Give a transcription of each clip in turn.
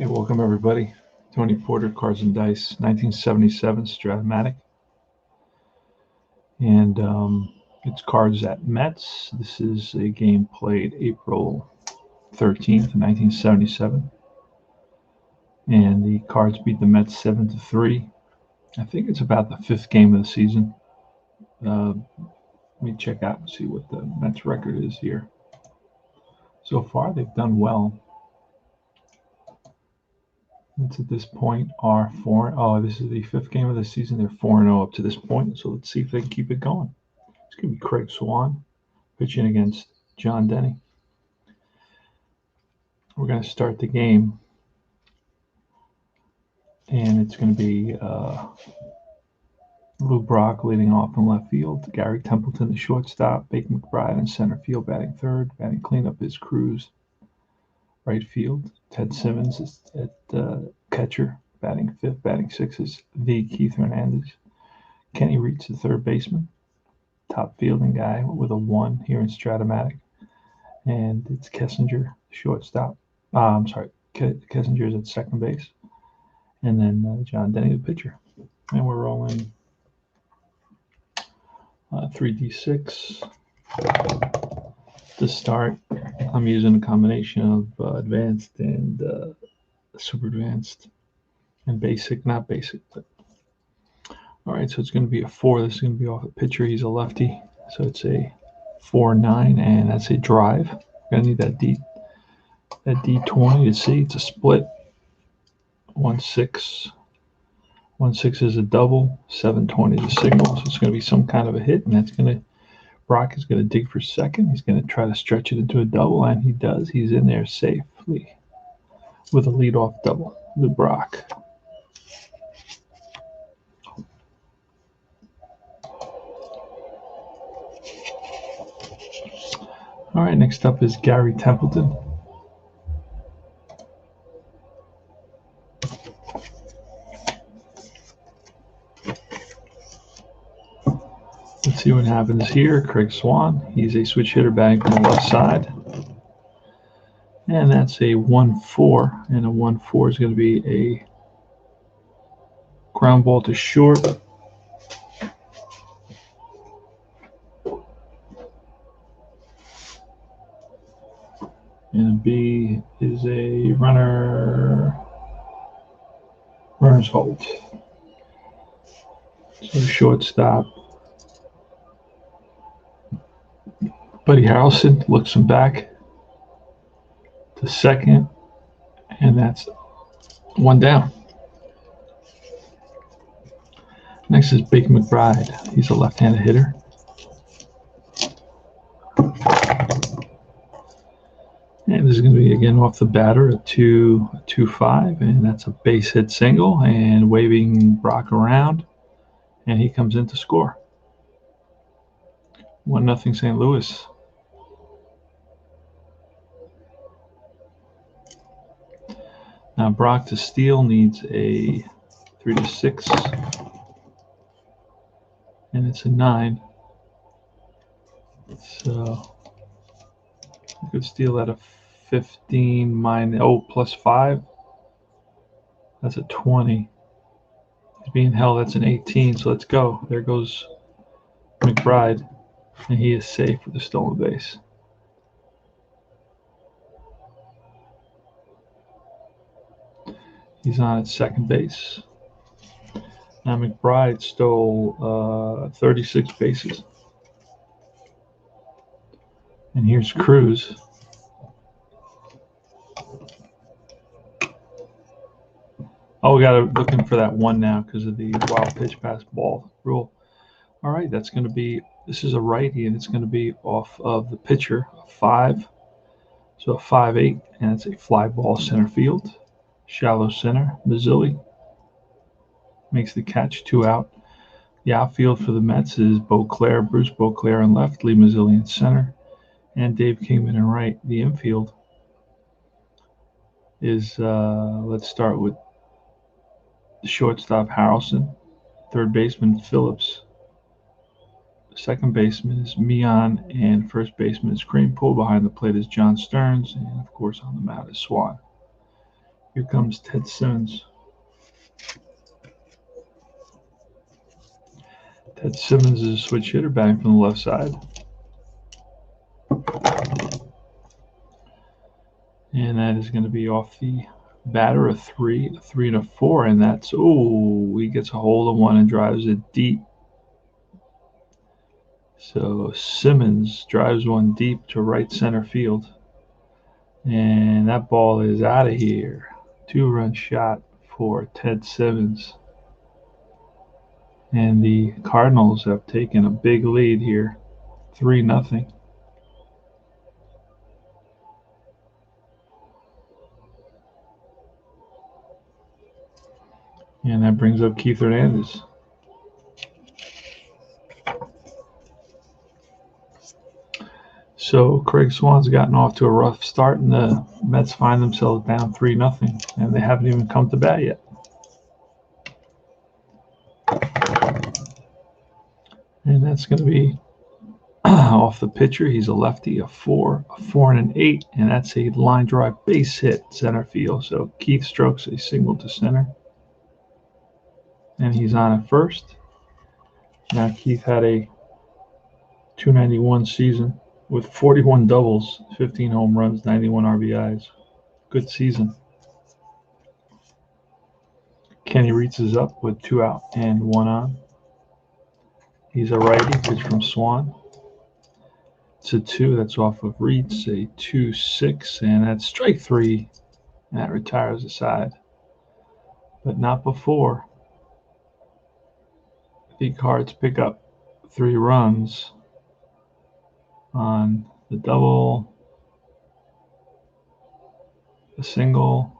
Hey, welcome everybody. Tony Porter, Cards and Dice, 1977 Strat-O-Matic. And it's cards at Mets. This is a game played April 13th, 1977. And the Cards beat the Mets 7-3. I think it's about the fifth game of the season. Let me check out and see what the Mets record is here. So far, they've done well. Mets at this point are 4. Oh, this is the fifth game of the season. They're 4-0 up to this point. So let's see if they can keep it going. It's going to be Craig Swan pitching against John Denny. We're going to start the game. And it's going to be Lou Brock leading off in left field. Gary Templeton, the shortstop. Baker McBride in center field, batting third. Batting cleanup is Cruz. Right field, Ted Simmons is at catcher, batting fifth. Batting sixth is the Keith Hernandez. Kenny Reitz, the third baseman. Top fielding guy with a 1 here in Strat-O-Matic. And it's Kessinger, shortstop. Kessinger's at second base. And then John Denny, the pitcher. And we're rolling 3d6 to start. I'm using a combination of advanced and super advanced and basic, not basic. But all right, so it's going to be a 4. This is going to be off a pitcher. He's a lefty, so it's a 4-9, and that's a drive. Going to need that D20 to see. It's a split. 1-6. 1-6 is a double. 7-20 is a signal. So it's going to be some kind of a hit, and that's going to. Brock is going to dig for second. He's going to try to stretch it into a double, and he does. He's in there safely with a leadoff double. Lou Brock. All right, next up is Gary Templeton. Let's see what happens here. Craig Swan, he's a switch hitter batting from the left side. And that's a 1-4. And a 1-4 is going to be a ground ball to short. And a B is a runner's hold. So shortstop. Buddy Harrelson looks him back to second, and that's 1 down. Next is Baker McBride. He's a left-handed hitter. And this is going to be, again, off the batter, a 2-5, and that's a base hit single, and waving Brock around, and he comes in to score. 1-0 St. Louis. Now Brock to steal needs a 3-6, and it's a 9. So you could steal at a 15 plus 5. That's a 20. He's being held. That's an 18. So let's go. There goes McBride, and he is safe with the stolen base. He's on at second base. Now McBride stole 36 bases. And here's Cruz. Oh, we got to looking for that 1 now because of the wild pitch pass ball rule. All right, that's going to be, this is a righty, and it's going to be off of the pitcher, a 5. So a 5-8, and it's a fly ball center field. Shallow center. Mazzilli makes the catch, 2 out. The outfield for the Mets is Bruce Beauclair in left, Lee Mazzilli in center, and Dave Kingman in right. The infield is, let's start with the shortstop, Harrelson. Third baseman, Phillips. Second baseman is Mian, and first baseman is Cream. Pull behind the plate is John Stearns, and of course on the mound is Swan. Here comes Ted Simmons. Ted Simmons is a switch hitter, batting from the left side. And that is going to be off the batter, a 3 and a 4, and that's, oh, he gets a hold of one and drives it deep. So Simmons drives one deep to right center field. And that ball is out of here. 2-run shot for Ted Simmons. And the Cardinals have taken a big lead here, 3-0. And that brings up Keith Hernandez. So Craig Swan's gotten off to a rough start, and the Mets find themselves down 3-0, and they haven't even come to bat yet. And that's going to be off the pitcher. He's a lefty, a 4 and an 8, and that's a line drive base hit center field. So Keith strokes a single to center, and he's on at first. Now Keith had a .291 season with 41 doubles, 15 home runs, 91 RBIs. Good season. Kenny reaches up with 2 out and 1 on. He's a righty, pitch from Swan. It's a 2, that's off of Reeds, a 2-6, and that's strike 3. And that retires the side. But not before the Cards pick up 3 runs on the double, a single,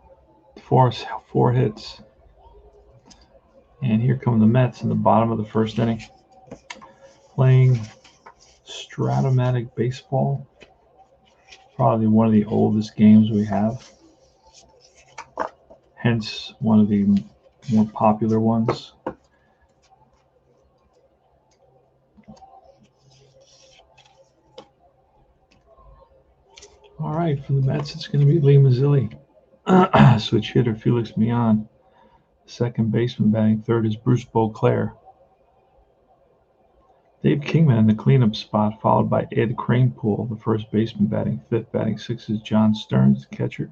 4 hits. And here come the Mets in the bottom of the first inning, playing Strat-O-Matic baseball. Probably one of the oldest games we have, hence one of the more popular ones. All right, for the Mets, it's going to be Lee Mazzilli. Switch hitter Felix Millan. Second baseman batting third is Bruce Beauclair. Dave Kingman in the cleanup spot, followed by Ed Kranepool, the first baseman batting fifth. Batting sixth is John Stearns, the catcher.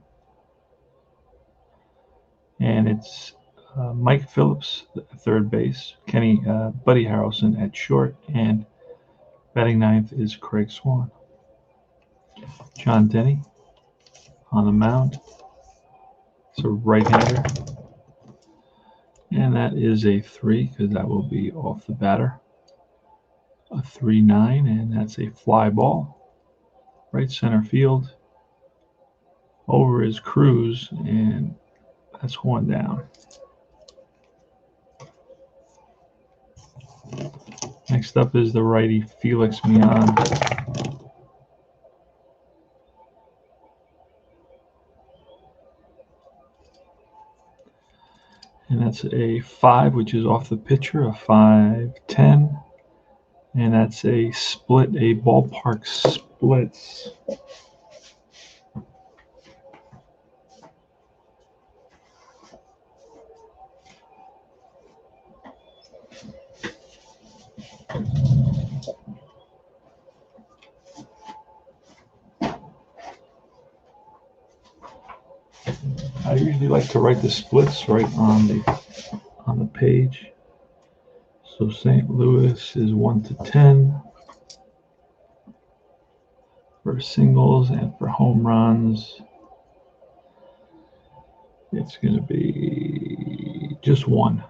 And it's Mike Phillips at third base, Buddy Harrelson at short, and batting ninth is Craig Swan. John Denny on the mound. It's a right-hander. And that is a 3, because that will be off the batter. A 3-9, and that's a fly ball. Right center field. Over is Cruz, and that's 1 down. Next up is the righty Felix Millan. And that's a 5, which is off the pitcher, a 5-10. And that's a split, a ballpark splits. I usually like to write the splits right on the page. So St. Louis is 1 to 10 for singles, and for home runs, it's going to be just 1.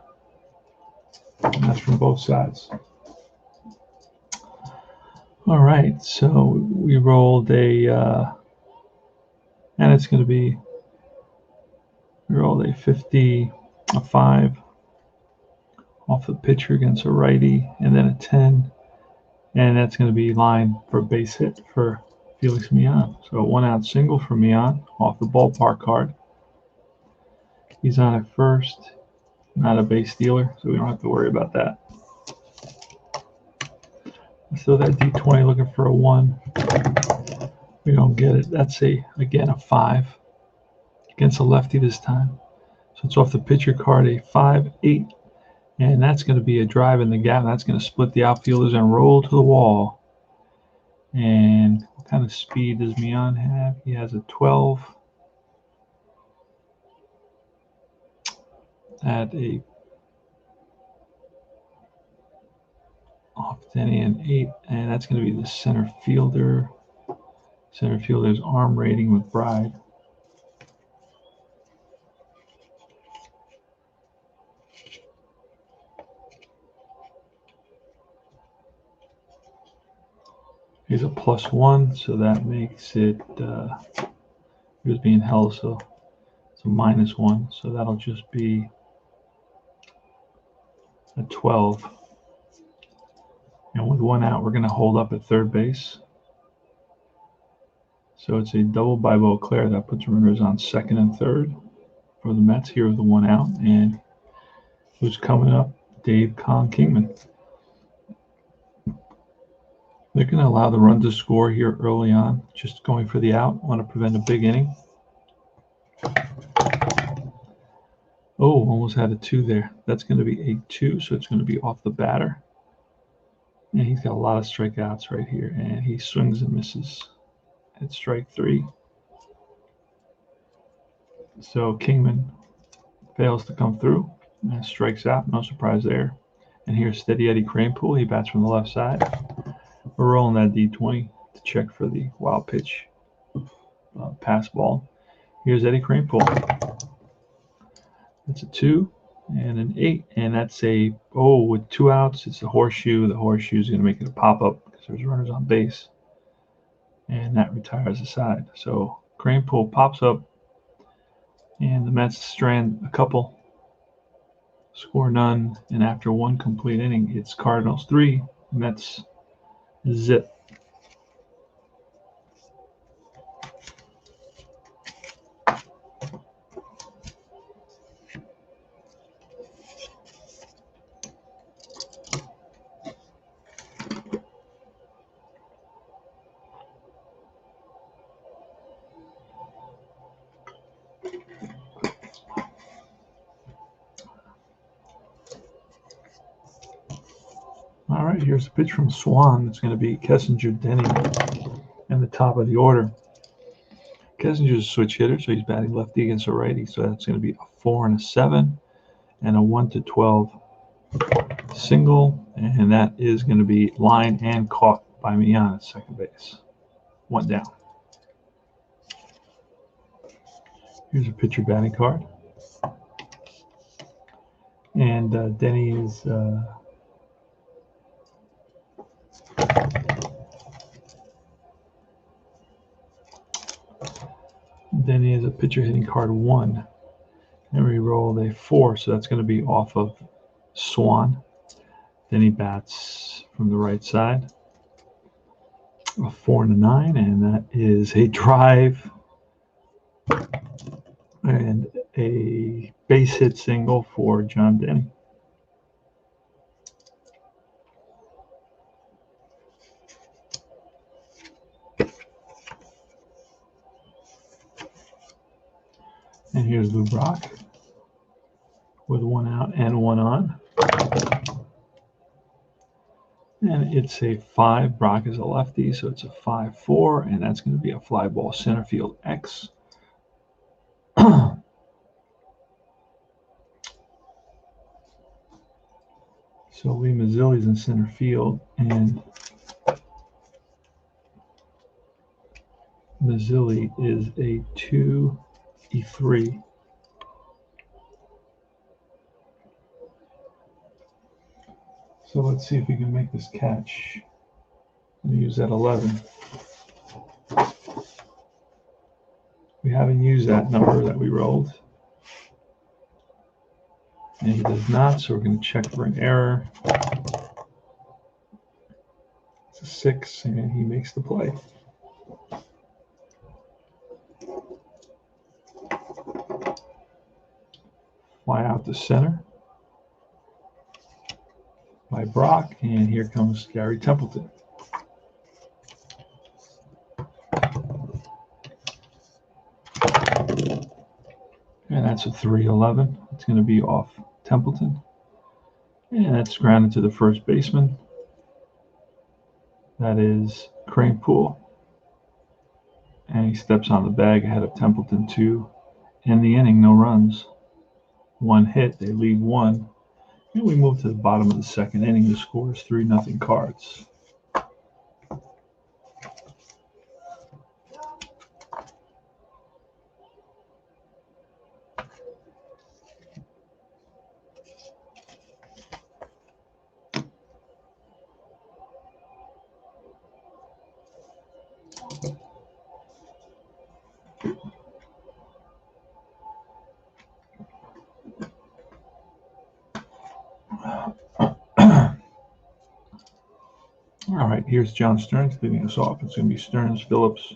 And that's from both sides. All right, so we rolled and it's going to be, we rolled a 5 off the pitcher against a righty, and then a 10, and that's going to be line for base hit for Felix Millan. So a 1-out single for Millan off the ballpark card. He's on at first, not a base stealer, so we don't have to worry about that. So that D20 looking for a 1. We don't get it. That's again a 5. against a lefty this time. So it's off the pitcher card, a 5-8. And that's going to be a drive in the gap. That's going to split the outfielders and roll to the wall. And what kind of speed does Mian have? He has a 12 at a off Denny and 8. And that's going to be the center fielder. Center fielder's arm rating with Bride. He's a +1, so that makes it, he was being held, so it's a -1. So that'll just be a 12. And with one out, we're going to hold up at third base. So it's a double by Beauclair that puts runners on second and third for the Mets here with the one out. And who's coming up? Dave Con Kingman. They're going to allow the run to score here early on, just going for the out. Want to prevent a big inning. Oh, almost had a 2 there. That's going to be a 2, so it's going to be off the batter. And he's got a lot of strikeouts right here, and he swings and misses at strike 3. So Kingman fails to come through and strikes out. No surprise there. And here's Steady Eddie Kranepool. He bats from the left side. We're rolling that D20 to check for the wild pitch pass ball. Here's Eddie Kranepool. That's a 2 and an 8, and that's a, with 2 outs, it's a horseshoe. The horseshoe is going to make it a pop-up because there's runners on base, and that retires the side. So Kranepool pops up, and the Mets strand a couple, score none, and after one complete inning, it's Cardinals 3, Mets zip. All right, here's a pitch from Swan. It's going to be Kessinger, Denny, and the top of the order. Kessinger's a switch hitter, so he's batting lefty against a righty. So that's going to be a 4 and a 7, and a 1-12 single, and that is going to be line and caught by Mian at second base. 1 down. Here's a pitcher batting card, and Denny is. Denny is a pitcher hitting card 1, and we rolled a 4, so that's going to be off of Swan. Denny bats from the right side, a 4 and a 9, and that is a drive and a base hit single for John Denny. And here's Lou Brock with 1 out and 1 on. And it's a 5. Brock is a lefty, so it's a 5-4, and that's going to be a fly ball center field X. So Lee Mazzilli's in center field, and Mazzilli is a 2-3. So let's see if we can make this catch. I'm going to use that 11. We haven't used that number that we rolled. And he does not, so we're going to check for an error. It's a 6, and he makes the play. Fly out to center by Brock, and here comes Gary Templeton. that's a 3-11. It's going to be off Templeton. And that's grounded to the first baseman. That is Cranepool. And he steps on the bag ahead of Templeton 2. In the inning, no runs. 1 hit. They lead 1. And we move to the bottom of the second inning. The score is 3-0 Cards. All right, here's John Stearns leading us off. It's going to be Stearns, Phillips,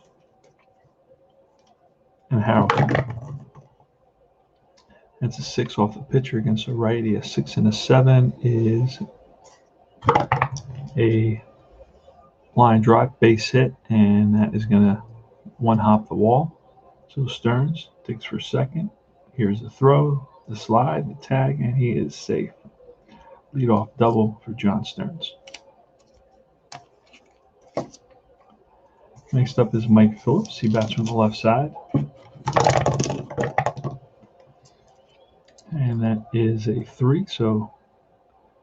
and Harrelson. That's a 6 off the pitcher against a righty. A 6 and a 7 is a line drive, base hit, and that is going to one-hop the wall. So Stearns digs for second. Here's the throw, the slide, the tag, and he is safe. Leadoff double for John Stearns. Next up is Mike Phillips. He bats from the left side. And that is a 3, so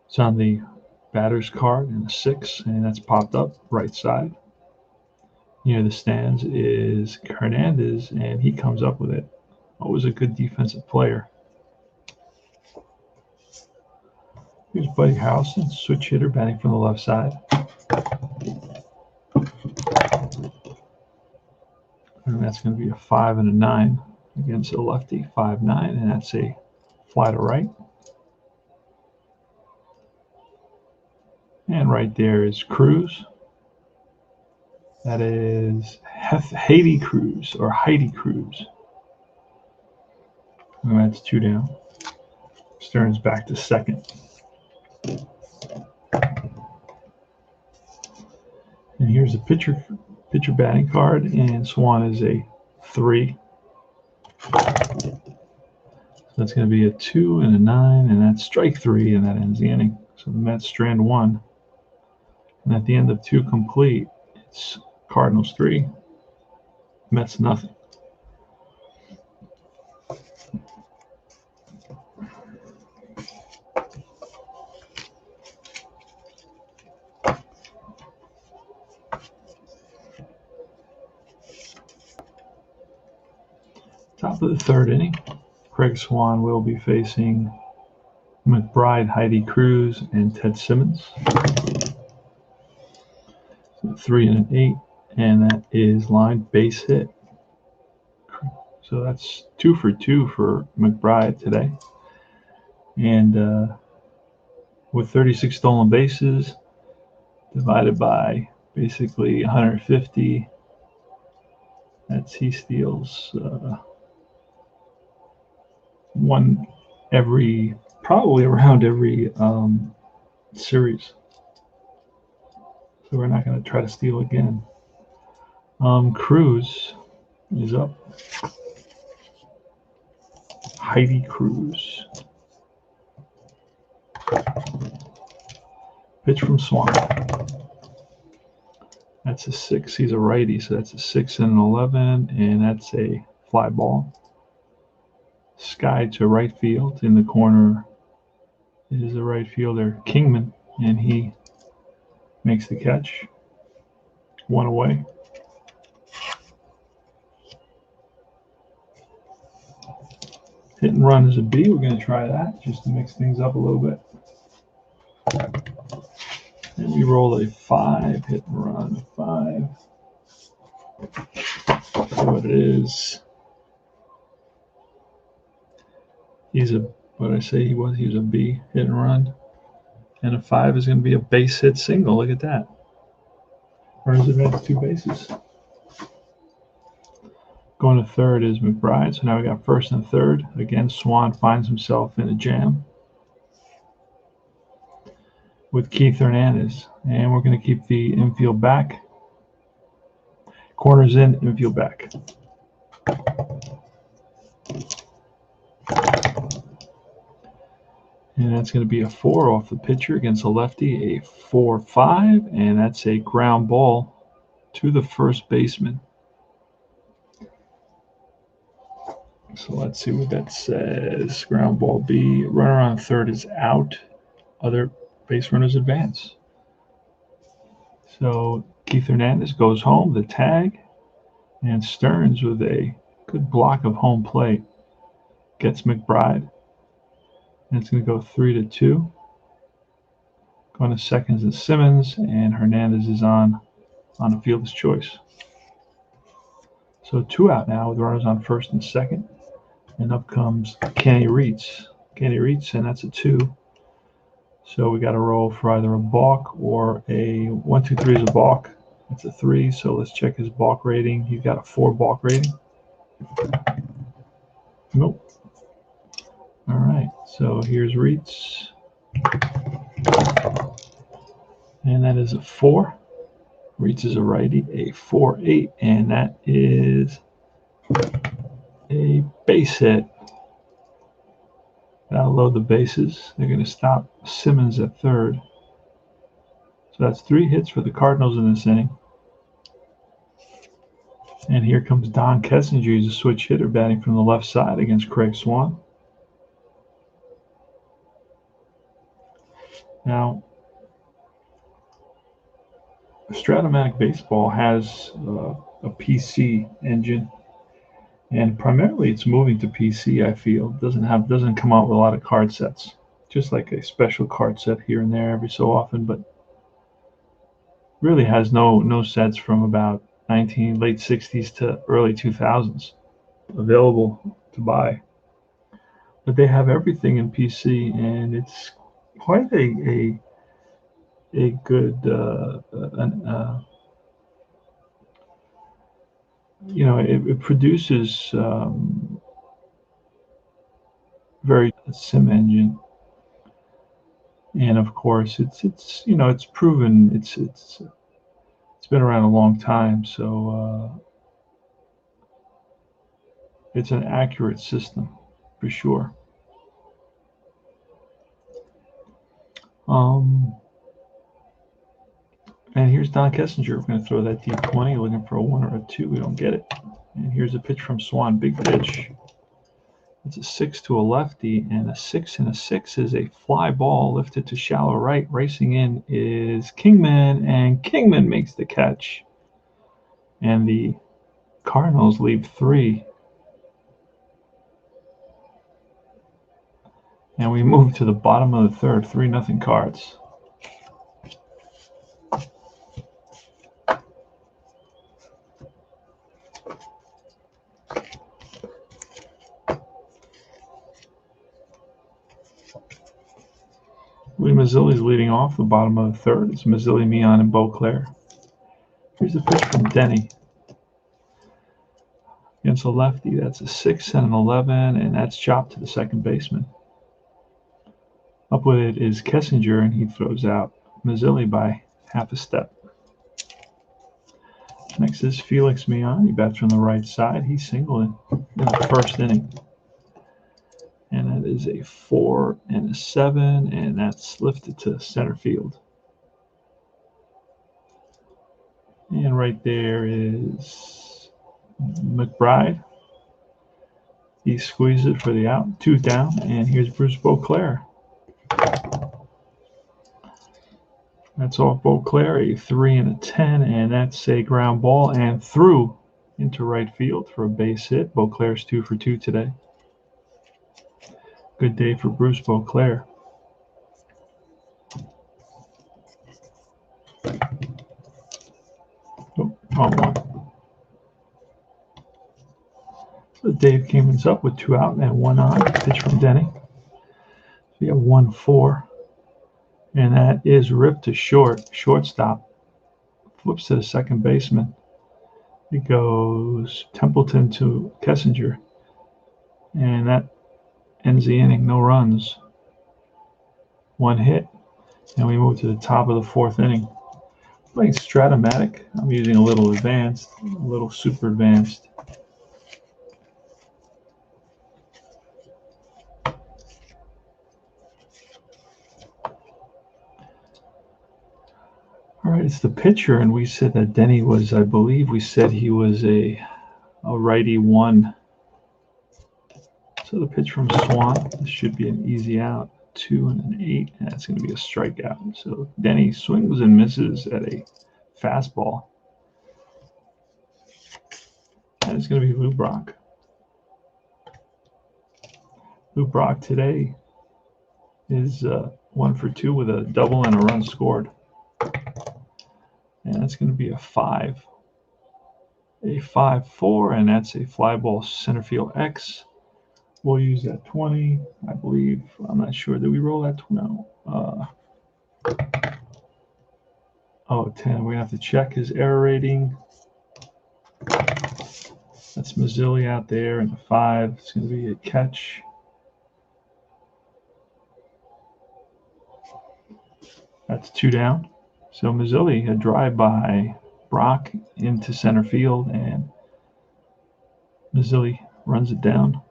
it's on the batter's card, and a 6, and that's popped up right side. Near the stands is Hernandez, and he comes up with it. Always a good defensive player. Here's Buddy Harrelson, switch hitter, batting from the left side. And that's going to be a 5 and a 9 against a lefty, 5-9, and that's a fly to right. And right there is Cruz. That is Heidi Cruz, or Heidi Cruz. And that's 2 down. Stearns back to second. And here's a pitcher batting card, and Swan is a 3. So that's going to be a 2 and a 9, and that's strike 3, and that ends the inning. So the Mets strand 1. And at the end of 2 complete, it's Cardinals 3, Mets nothing. Top of the third inning, Craig Swan will be facing McBride, Heidi Cruz, and Ted Simmons. So 3 and an 8, and that is line base hit. So that's 2 for 2 for McBride today. And with 36 stolen bases, divided by basically 150, he steals one probably around every series. So we're not going to try to steal again. Cruz is up. Heidi Cruz. Pitch from Swan. That's a 6. He's a righty, so that's a 6 and an 11, and that's a fly ball. Sky to right field. In the corner is the right fielder, Kingman, and he makes the catch. 1 away. Hit and run is a B. We're going to try that just to mix things up a little bit. And we roll a 5, hit and run, 5. That's what it is. He's a, what did I say he was? He was a B, hit and run. And a 5 is going to be a base hit single. Look at that. Runners advance 2 bases. Going to third is McBride. So now we got first and third. Again, Swan finds himself in a jam with Keith Hernandez. And we're going to keep the infield back. Corners in, infield back. And that's going to be a 4 off the pitcher against a lefty, a 4-5, and that's a ground ball to the first baseman. So let's see what that says. Ground ball B. Runner on third is out. Other base runners advance. So Keith Hernandez goes home, the tag, and Stearns with a good block of home plate gets McBride. And it's going to go 3-2. Going to seconds is Simmons, and Hernandez is on a fielder's choice. So 2 out now with runners on first and second. And up comes Kenny Reitz. And that's a 2. So we got to roll for either a balk or a 1, 2, 3 is a balk. It's a 3. So let's check his balk rating. He's got a 4 balk rating. Nope. All right. So here's Reitz. And that is a 4. Reitz is a righty, a 4-8, and that is a base hit. That'll load the bases. They're going to stop Simmons at third. So that's 3 hits for the Cardinals in this inning. And here comes Don Kessinger. He's a switch hitter batting from the left side against Craig Swan. Now, Strat-O-Matic Baseball has a PC engine, and primarily it's moving to PC. I feel doesn't come out with a lot of card sets, just like a special card set here and there every so often, but really has no sets from about late 60s to early 2000s available to buy. But they have everything in PC, and it's quite a good it produces very sim engine, and of course it's proven it's been around a long time, so it's an accurate system for sure. And here's Don Kessinger. We're going to throw that deep 20, looking for a 1 or a 2. We don't get it. And here's a pitch from Swan. Big pitch. It's a 6 to a lefty, and a 6 and a 6 is a fly ball lifted to shallow right. Racing in is Kingman, and Kingman makes the catch. And the Cardinals leave 3. And we move to the bottom of the third, 3-0 Cards. Lee Mazzilli's leading off the bottom of the third. It's Mazzilli, Mian, and Beauclair. Here's a pitch from Denny. Against a lefty, that's a 6 and an 11, and that's chopped to the second baseman. Up with it is Kessinger, and he throws out Mazzilli by half a step. Next is Felix Mian. He bats from the right side. He's singled in the first inning. And that is a 4 and a 7, and that's lifted to center field. And right there is McBride. He squeezed it for the out, 2 down, and here's Bruce Beauclair. That's off Beauclair, a 3 and a 10, and that's a ground ball and through into right field for a base hit. Beauclair's 2 for 2 today. Good day for Bruce Beauclair. Oh, wrong one. So Dave Kingman's up with 2 out and 1 on. Pitch from Denny. So we have 1-4. And that is ripped to shortstop. Flips to the second baseman. It goes Templeton to Kessinger. And that ends the inning. No runs. 1 hit. And we move to the top of the 4th inning. Playing Strat-O-Matic. I'm using a little advanced, a little super advanced. All right, it's the pitcher, and we said that Denny was, I believe we said he was a righty 1. So the pitch from Swan, this should be an easy out. 2 and an 8, and that's going to be a strikeout. So Denny swings and misses at a fastball. And it's going to be Lou Brock. Lou Brock today is 1 for 2 with a double and a run scored. And that's going to be a 5. A 5-4, and that's a fly ball center field X. We'll use that 20, I believe. I'm not sure. Did we roll that? No. 10. We have to check his error rating. That's Mazzilli out there, and the 5. It's going to be a catch. That's 2 down. So Mazzilli, a drive by Brock into center field, and Mazzilli runs it down.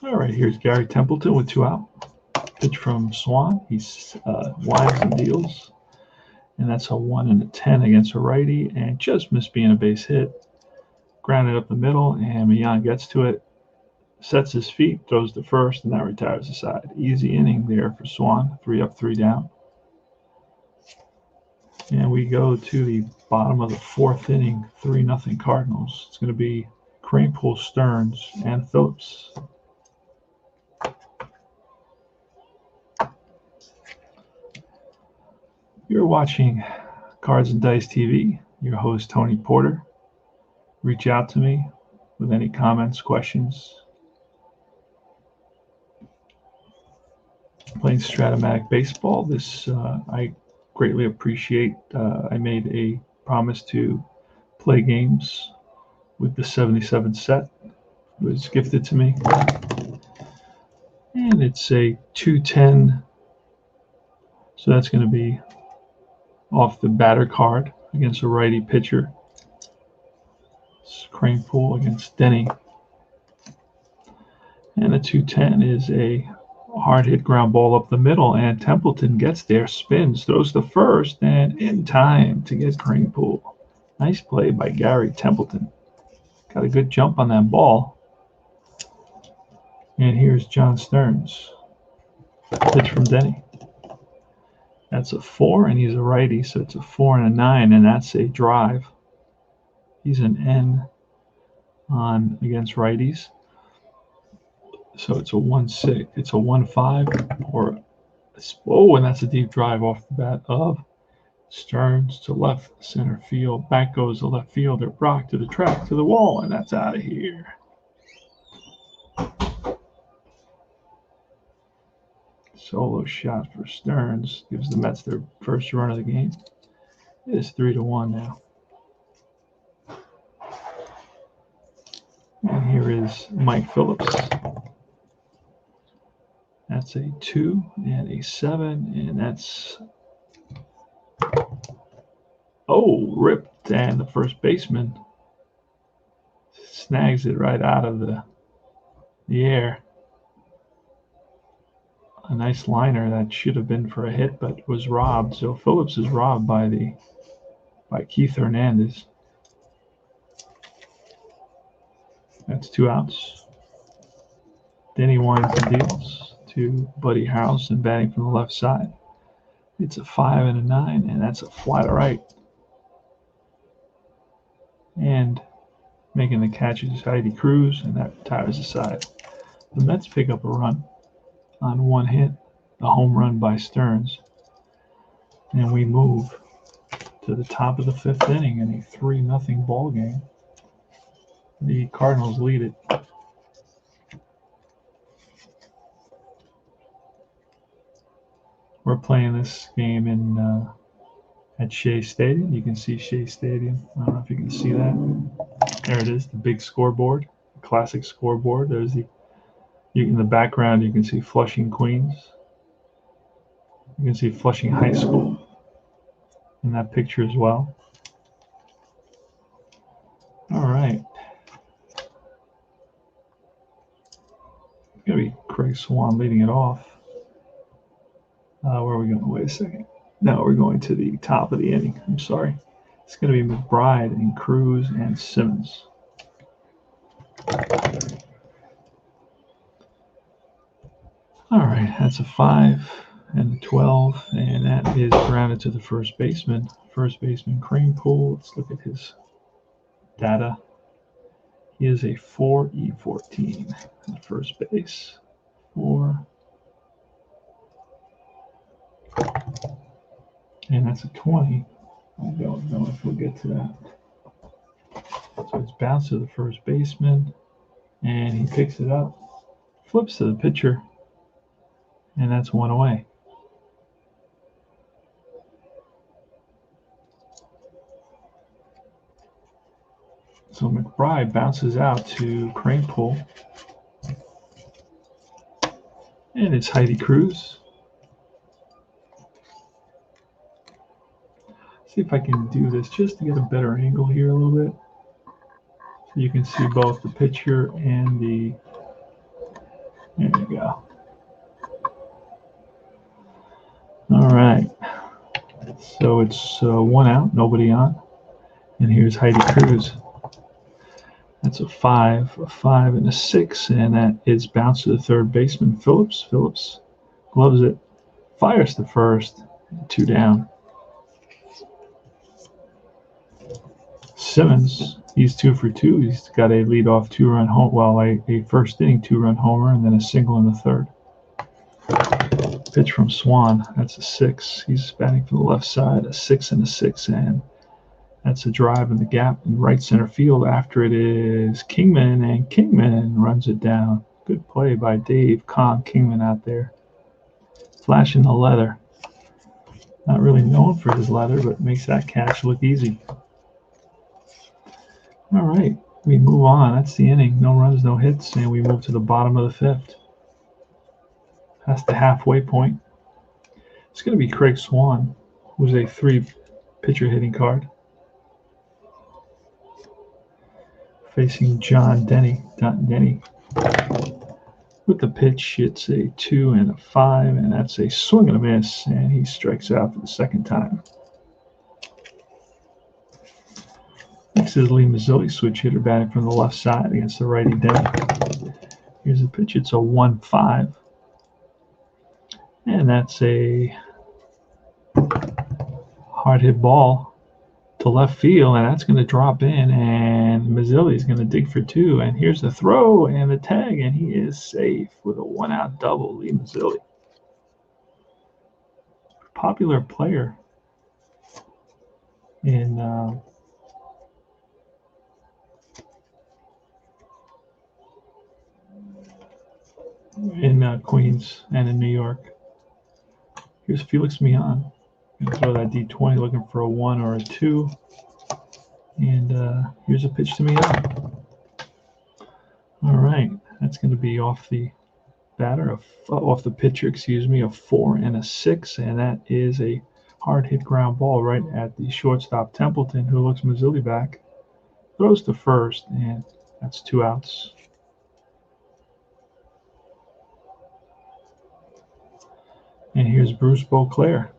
All right, here's Gary Templeton with 2 out. Pitch from Swan. He's winds and deals, and that's a 1 and a 10 against a righty, and just missed being a base hit. Grounded up the middle, and Millan gets to it, sets his feet, throws to first, and that retires the side. Easy inning there for Swan. 3 up, 3 down. And we go to the bottom of the 4th inning, 3-0 Cardinals. It's going to be Kranepool, Stearns, and Phillips. You're watching Cards and Dice TV. Your host, Tony Porter. Reach out to me with any comments, questions. Playing Strat-O-Matic baseball. This I greatly appreciate. I made a promise to play games with the 77 set. It was gifted to me. And it's a 210. So that's going to be off the batter card against a righty pitcher. It's Kranepool against Denny. And a 210 is a hard hit ground ball up the middle, and Templeton gets there, spins, throws to first, and in time to get Kranepool. Nice play by Gary Templeton. Got a good jump on that ball. And here's John Stearns. Pitch from Denny. That's a 4, and he's a righty, so it's a 4 and a 9, and that's a drive. He's an N on against righties. So it's a 1-6. It's a 1-5 or and that's a deep drive off the bat of Stearns to left center field. Back goes the left fielder. Brock to the track, to the wall, and that's out of here. Solo shot for Stearns gives the Mets their first run of the game. It is 3-1 now. And here is Mike Phillips. That's a 2 and a 7, and that's ripped, and the first baseman snags it right out of the air. A nice liner that should have been for a hit, but was robbed. So Phillips is robbed by Keith Hernandez. That's 2 outs. Denny winds and deals to Buddy Harrelson batting from the left side. It's a 5 and a 9, and that's a fly to right. And making the catch is Heidi Cruz, and that retires the side. The Mets pick up a run on 1 hit, the home run by Stearns. And we move to the top of the 5th inning in a 3-0 ball game. The Cardinals lead it. We're playing this game in at Shea Stadium. You can see Shea Stadium. I don't know if you can see that. There it is, the big scoreboard, the classic scoreboard. There's in the background, you can see Flushing, Queens. You can see Flushing High School in that picture as well. All right. Going to be Craig Swan leading it off. Where are we going? Wait a second. No, we're going to the top of the inning. I'm sorry. It's going to be McBride and Cruz and Simmons. All right, that's a 5 and a 12, and that is grounded to the first baseman. First baseman Kranepool. Let's look at his data. He is a 4E14 at first base. 4. And that's a 20. I don't know if we'll get to that. So it's bounced to the first baseman, and he picks it up, flips to the pitcher, and that's 1 away. So McBride bounces out to Kranepool, and it's Heidi Cruz. See if I can do this just to get a better angle here a little bit. So you can see both the pitcher and the. There you go. All right. So it's 1 out, nobody on. And here's Heidi Cruz. That's a 5, and a 6, and that is bounced to the third baseman, Phillips. Phillips gloves it, fires to first, 2 down. Simmons, he's 2 for 2. He's got a leadoff 2-run home, a first inning 2-run homer, and then a single in the third. Pitch from Swan, that's a 6. He's batting from the left side, a 6 and a 6, and that's a drive in the gap in right center field. After it is Kingman, and Kingman runs it down. Good play by Dave Kingman out there. Flashing the leather. Not really known for his leather, but makes that catch look easy. All right, we move on. That's the inning. No runs, no hits, and we move to the bottom of the 5th. That's the halfway point. It's going to be Craig Swan, who's a 3-pitcher hitting card, facing John Denny. Denny. With the pitch, it's a 2 and a 5, and that's a swing and a miss, and he strikes out for the second time. Next is Lee Mazzilli, switch hitter, batting from the left side against the righty Denny. Here's the pitch. It's a 1-5. And that's a hard hit ball to left field, and that's going to drop in, and Mazzilli's going to dig for 2. And here's the throw and the tag, and he is safe with a 1-out double. Lee Mazzilli. Popular player in Queens and in New York. Here's Felix Mian. Gonna throw that D20, looking for a 1 or a 2. And here's a pitch to Mian. All right, that's going to be off the batter, off the pitcher, a 4 and a 6, and that is a hard hit ground ball right at the shortstop Templeton, who looks Mazzilli back, throws to first, and that's 2 outs. And here's Bruce Beauclair.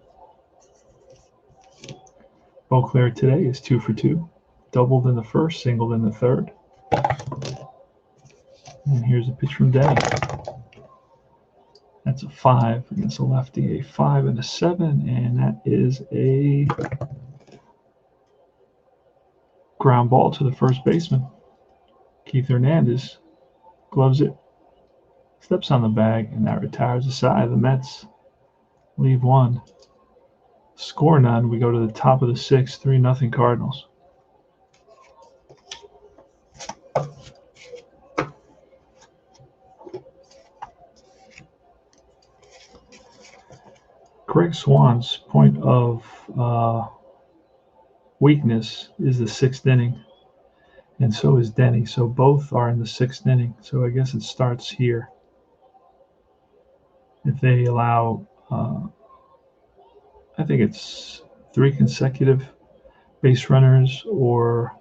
Beauclair today is 2 for 2. Doubled in the first, singled in the third. And here's a pitch from Denny. That's a 5 against a lefty, a 5 and a 7, and that is a ground ball to the first baseman. Keith Hernandez gloves it, steps on the bag, and that retires the side. The Mets leave 1. Score none. We go to the top of the 6th, 3-0 Cardinals. Craig Swan's point of weakness is the 6th inning, and so is Denny. So both are in the 6th inning. So I guess it starts here. If they allow, I think it's 3 consecutive base runners, or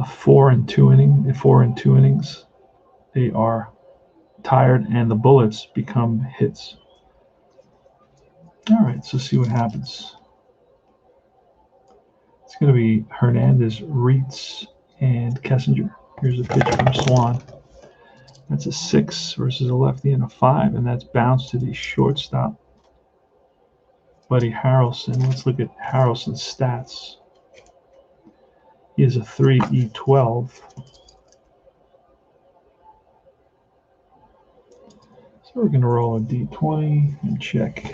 4 in 2 innings, they are tired and the bullets become hits. All right, so see what happens. It's going to be Hernandez, Reitz, and Kessinger. Here's a pitch from Swan. That's a 6 versus a lefty and a 5, and that's bounced to the shortstop, Buddy Harrelson. Let's look at Harrelson's stats. He has a 3.E12. So we're going to roll a D20 and check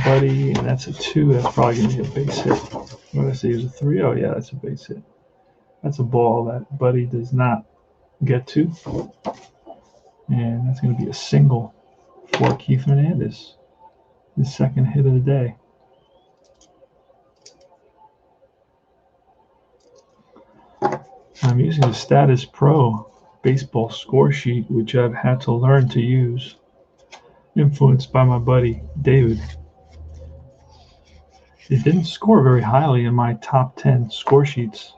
Buddy, and that's a 2. That's probably going to be a base hit. What did I say? He was a 3? Oh, yeah, that's a base hit. That's a ball that Buddy does not get to. And that's going to be a single for Keith Hernandez. His second hit of the day. I'm using the Status Pro baseball score sheet, which I've had to learn to use, influenced by my buddy David. It didn't score very highly in my top 10 score sheets,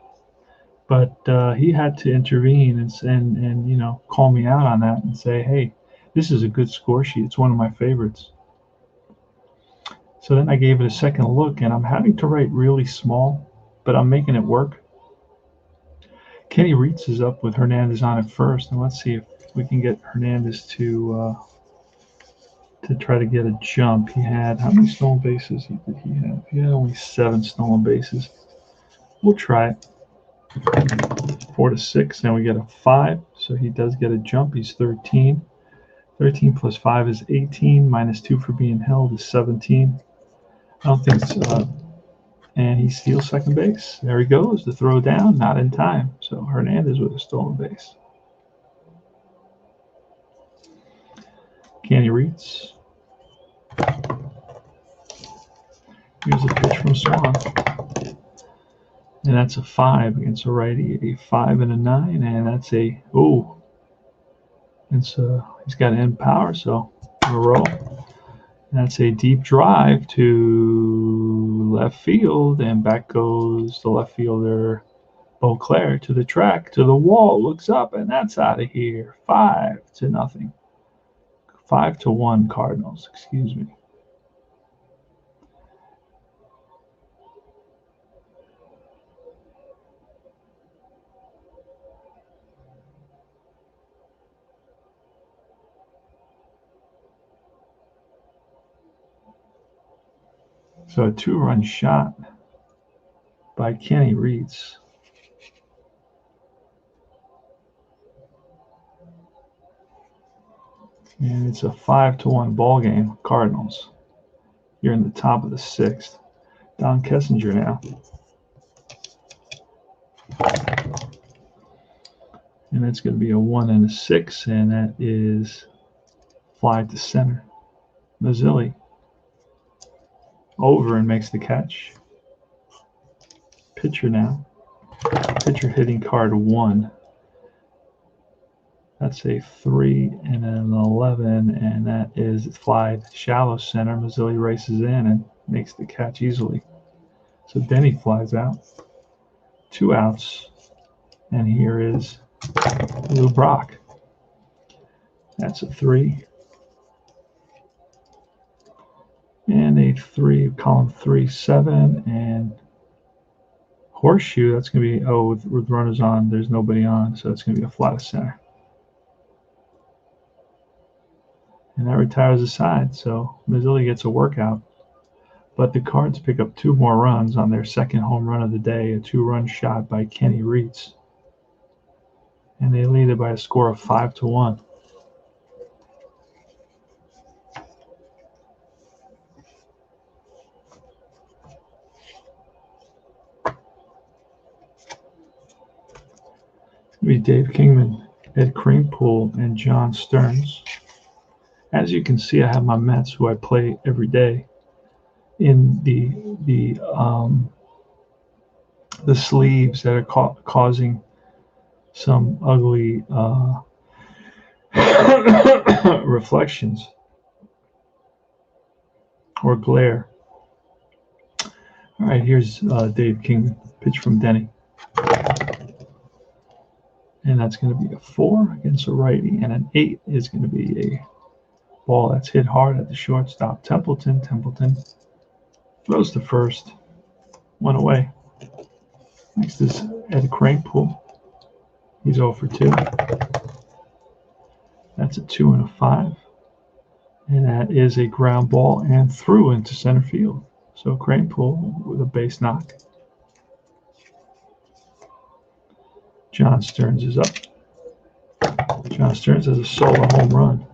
but he had to intervene and you know, call me out on that and say, hey, this is a good score sheet. It's one of my favorites. So then I gave it a second look, and I'm having to write really small, but I'm making it work. Kenny Reitz is up with Hernandez on at first, and let's see if we can get Hernandez to try to get a jump. He had, how many stolen bases did he have? He had only 7 stolen bases. We'll try it. 4 to 6, and we get a 5, so he does get a jump. He's 13. 13 plus 5 is 18, minus 2 for being held is 17. I don't think it's, and he steals second base. There he goes. The throw down, not in time. So Hernandez with a stolen base. Kenny Reitz. Here's a pitch from Swan. And that's a 5 against a righty. A 5 and a 9, and that's a, oh. It's he's got end power, so we'll roll. That's a deep drive to left field, and back goes the left fielder, Beauclair, to the track, to the wall, looks up, and that's out of here. 5-0. 5-1 Cardinals, excuse me. So a 2-run shot by Kenny Reitz. And it's a 5-1 ball game, Cardinals. You're in the top of the 6th. Don Kessinger now. And that's going to be a 1 and a 6, and that is fly to center. Mazzilli over and makes the catch. Pitcher now. Pitcher hitting card 1. That's a 3 and an 11, and that is fly shallow center. Mazzilli races in and makes the catch easily. So Denny flies out. 2 outs, and here is Lou Brock. That's a 3. And a 3, column 3, 7, and horseshoe. That's going to be, oh, with runners on, there's nobody on, so it's going to be a fly to center. And that retires the side, so Mazzilli gets a workout. But the Cards pick up 2 more runs on their second home run of the day, a 2-run shot by Kenny Reitz. And they lead it by a score of 5-1. Be Dave Kingman, Ed Kranepool, and John Stearns. As you can see, I have my Mets, who I play every day, in the sleeves that are causing some ugly reflections or glare. All right, here's Dave Kingman, pitch from Denny. And that's going to be a 4 against a righty, and an 8 is going to be a ball that's hit hard at the shortstop, Templeton. Templeton throws to first, 1 away. Next is Ed Crankpool. He's 0 for 2. That's a 2 and a 5. And that is a ground ball and through into center field. So Crankpool with a base knock. John Stearns is up. John Stearns has a solo home run.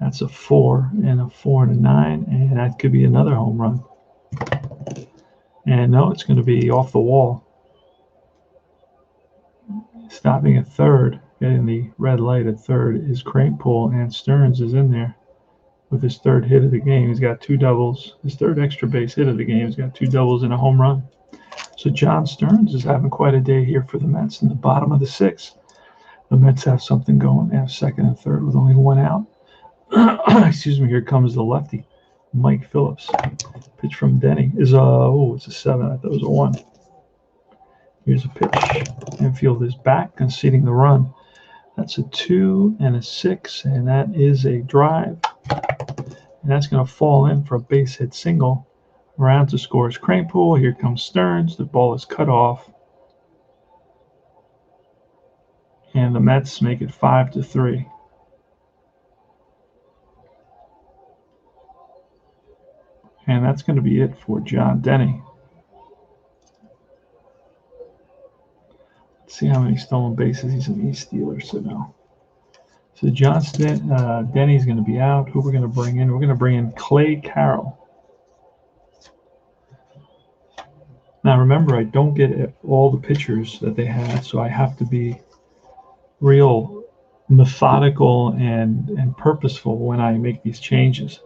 That's a 4 and a 4 and a 9, and that could be another home run. And no, it's going to be off the wall. Stopping at third, getting the red light at third, is Crankpool, and Stearns is in there with his third hit of the game. He's got 2 doubles. His third extra base hit of the game. He's got 2 doubles and a home run. So John Stearns is having quite a day here for the Mets in the bottom of the 6th. The Mets have something going. They have second and third with only 1 out. Excuse me. Here comes the lefty, Mike Phillips. Pitch from Denny is it's a 7. I thought it was a 1. Here's a pitch. Infield is back, conceding the run. That's a 2 and a 6, and that is a drive. And that's going to fall in for a base hit single. Around to score is Crankpool. Here comes Stearns. The ball is cut off. And the Mets make it 5-3. And that's going to be it for John Denny. Let's see how many stolen bases. He's an East Steeler, so no. So Denny's going to be out. Who we're going to bring in? We're going to bring in Clay Carroll. Now remember, I don't get all the pitchers that they had, so I have to be real methodical and purposeful when I make these changes.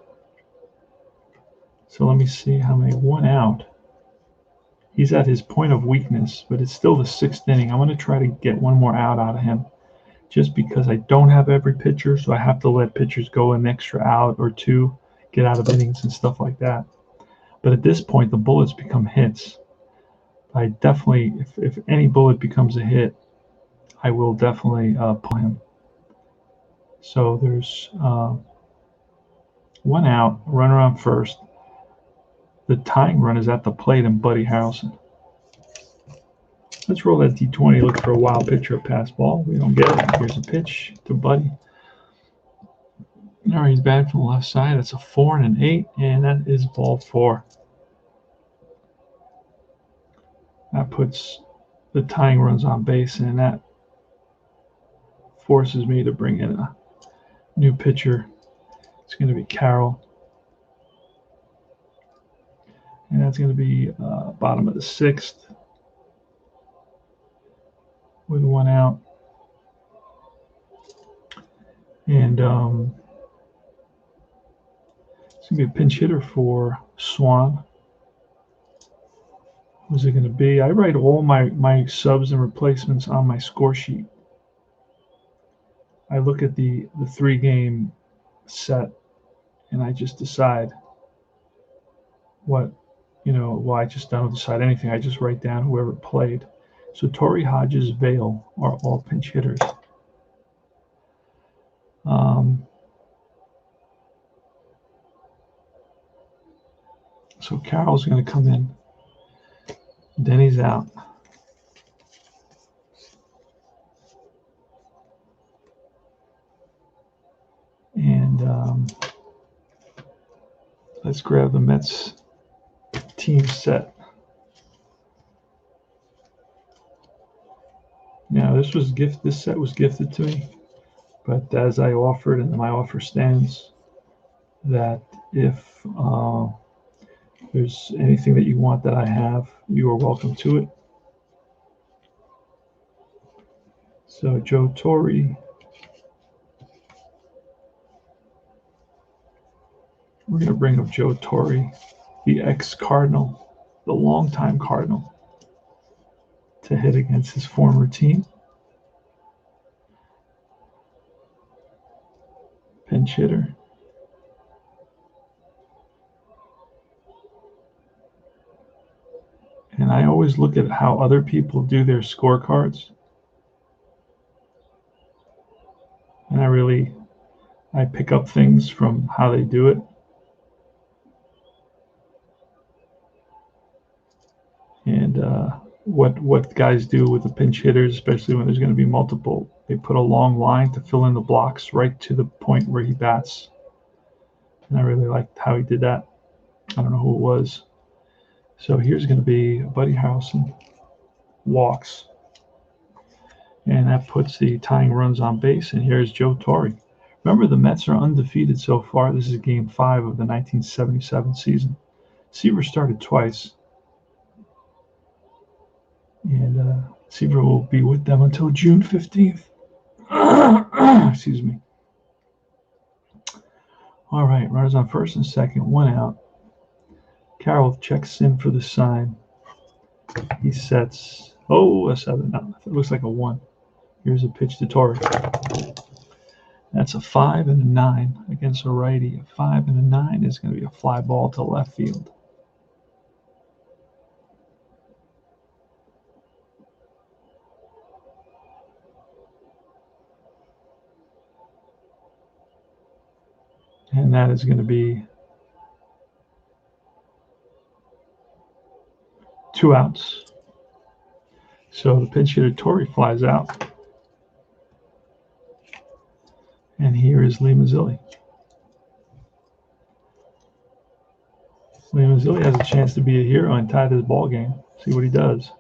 So let me see how many. 1 out. He's at his point of weakness, but it's still the 6th inning. I'm going to try to get 1 more out of him just because I don't have every pitcher, so I have to let pitchers go an extra out or 2, get out of innings and stuff like that. But at this point, the bullets become hits. I definitely, if any bullet becomes a hit, I will definitely pull him. So there's 1 out, runner on first. The tying run is at the plate and Buddy Harrelson. Let's roll that D20, look for a wild pitch or a pass ball. We don't get it. Here's a pitch to Buddy. All right, he's batting from the left side. That's a 4 and an 8, and that is ball 4. That puts the tying runs on base, and that forces me to bring in a new pitcher. It's going to be Carroll. And that's going to be bottom of the 6th with 1 out. And it's going to be a pinch hitter for Swan. Who's it going to be? I write all my subs and replacements on my score sheet. I look at the 3-game set, and I just decide I just don't decide anything. I just write down whoever played. So Torrey, Hodges, Vale are all pinch hitters. So Carroll's going to come in. Denny's out. And let's grab the Mets team set. Now this set was gifted to me, but as I offered, and my offer stands, that if there's anything that you want that I have, you are welcome to it. So Joe Torre, we're going to bring up Joe Torre, the ex-Cardinal, the longtime Cardinal, to hit against his former team. Pinch hitter. And I always look at how other people do their scorecards. I pick up things from how they do it. And what guys do with the pinch hitters, especially when there's going to be multiple, they put a long line to fill in the blocks right to the point where he bats. And I really liked how he did that. I don't know who it was. So here's going to be Buddy Harrelson walks. And that puts the tying runs on base. And here's Joe Torre. Remember, the Mets are undefeated so far. This is Game 5 of the 1977 season. Seaver started twice. And Seaver will be with them until June 15th. Excuse me. All right, runners on first and second, 1 out. Carroll checks in for the sign. He sets, a 7. No, it looks like a 1. Here's a pitch to Torre. That's a 5 and a 9 against a righty. A 5 and a 9 is going to be a fly ball to left field. And that is going to be 2 outs. So the pinch hitter Torre flies out. And here is Lee Mazzilli. Lee Mazzilli has a chance to be a hero and tie this ball game. See what he does.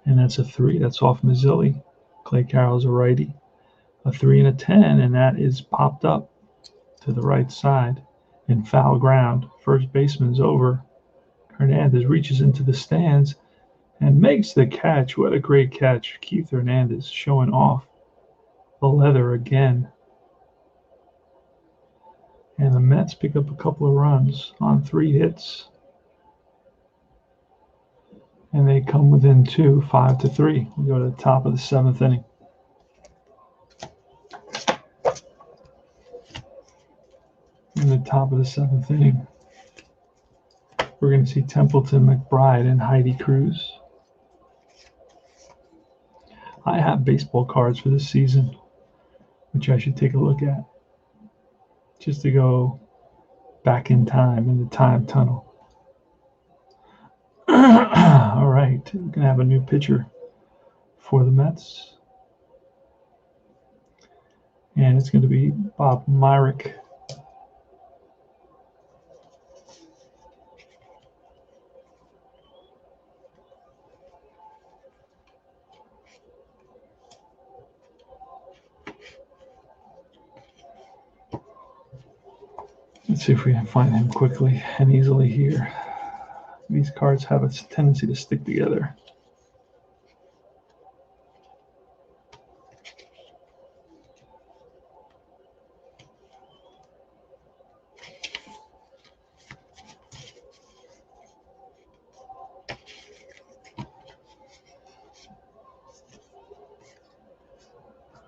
And that's a 3. That's off Mazzilli. Clay Carroll's a righty. A 3 and a 10, and that is popped up to the right side in foul ground. First baseman's over. Hernandez reaches into the stands and makes the catch. What a great catch. Keith Hernandez showing off the leather again. And the Mets pick up a couple of runs on 3 hits. And they come within 2, 5-3. We go to the top of the 7th inning. In the top of the 7th inning, we're going to see Templeton, McBride, and Heidi Cruz. I have baseball cards for this season, which I should take a look at, just to go back in time, in the time tunnel. All right, we're going to have a new pitcher for the Mets. And it's going to be Bob Myrick. Let's see if we can find him quickly and easily here. These cards have a tendency to stick together.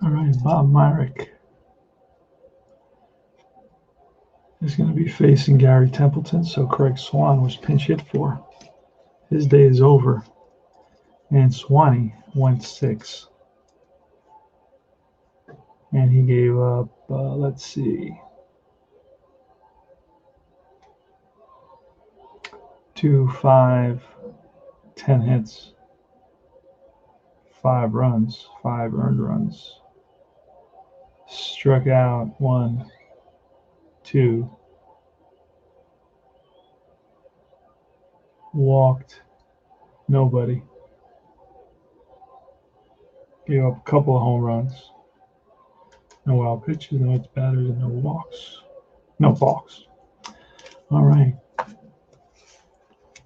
All right, Bob Myrick is going to be facing Gary Templeton, so Craig Swan was pinch hit for. His day is over, and Swanee went 6. And he gave up, let's see, 2, 5, 10 hits, 5 runs, 5 earned runs. Struck out 1, 2. Walked nobody. Gave up a couple of home runs. No wild pitches, no hits batters, and no walks. No balks. All right.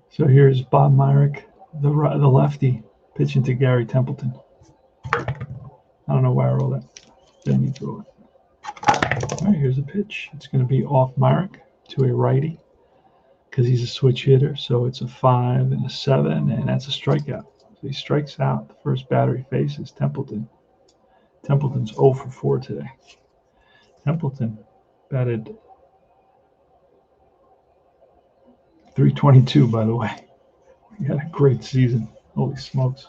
So here's Bob Myrick, the lefty, pitching to Gary Templeton. I don't know why I rolled that. Denny threw it. All right, here's a pitch. It's going to be off Myrick to a righty because he's a switch hitter. So it's a 5 and a 7, and that's a strikeout. So he strikes out. The first batter he faces, Templeton. Templeton's 0 for 4 today. Templeton batted .322, by the way. He had a great season. Holy smokes.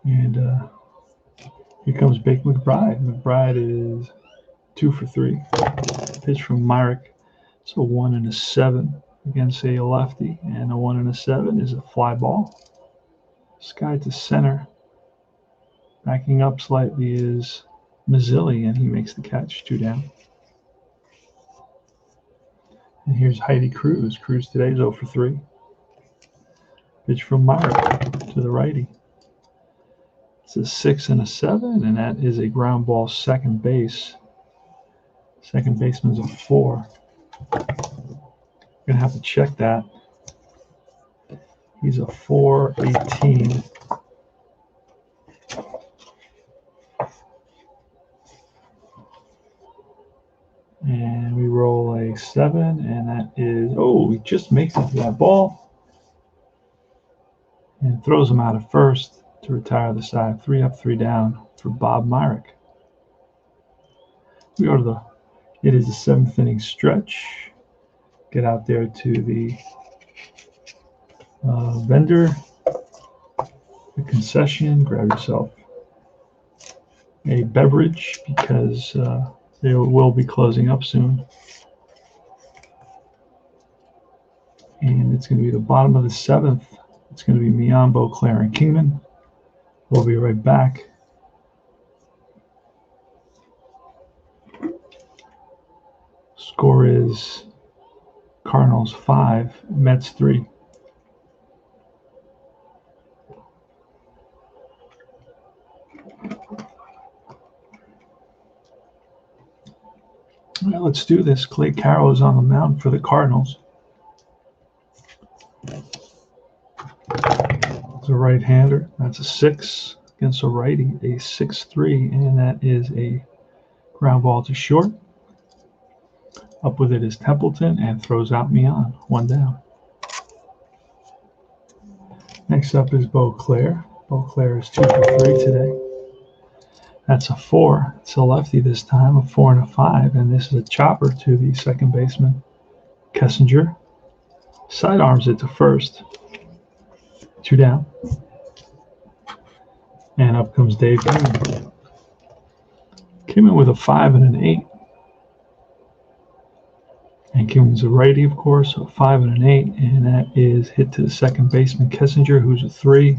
And here comes Bake McBride. McBride is 2 for 3. Pitch from Myrick. It's a 1 and a 7 against a lefty, and a 1 and a 7 is a fly ball. Sky to center. Backing up slightly is Mazzilli, and he makes the catch. 2 down. And here's Heidi Cruz. Cruz today is 0 for 3. Pitch from Myrick to the righty. It's a 6 and a 7, and that is a ground ball second base. Second baseman's a 4. Gonna have to check that. He's a 418. And we roll a 7, and that is, oh, he just makes it to that ball and throws him out at first to retire the side. 3 up, 3 down for Bob Myrick. We go to it is a 7th inning stretch. Get out there to the vendor, the concession, grab yourself a beverage because they will be closing up soon. And it's going to be the bottom of the 7th. It's going to be Mian, Beauclair, and Kingman. We'll be right back. Score is Cardinals 5, Mets 3. All right, let's do this. Clay Carroll is on the mound for the Cardinals. It's a right-hander. That's a 6 against a righty, a 6-3, and that is a ground ball to short. Up with it is Templeton and throws out Mian. 1 down. Next up is Beauclair. Beauclair is 2 for 3 today. That's a 4. It's a lefty this time, a 4 and a 5, and this is a chopper to the second baseman, Kessinger. Sidearms it to first. 2 down. And up comes Dave Kingman. Kingman with a 5 and an 8. And Kingman's a righty, of course, so a 5 and an 8, and that is hit to the second baseman, Kessinger, who's a 3.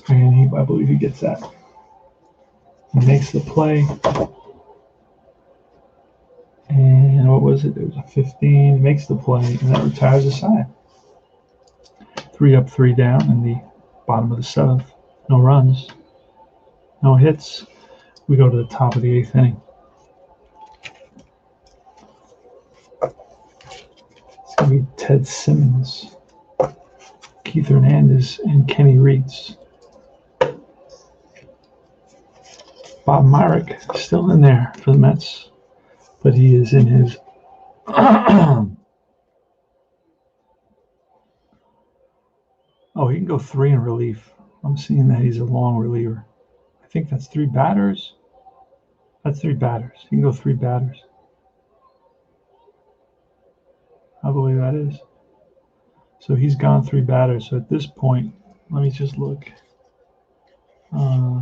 And I believe he gets that. He makes the play. And what was it? It was a 15. Makes the play, and that retires the side. 3 up, 3 down in the bottom of the 7th. No runs. No hits. We go to the top of the 8th inning. It's going to be Ted Simmons, Keith Hernandez, and Kenny Reitz. Bob Myrick still in there for the Mets, but he is in his oh, he can go 3 in relief. I'm seeing that he's a long reliever. I think that's 3 batters. That's 3 batters. He can go 3 batters. I believe that is. So he's gone 3 batters. So at this point, let me just look.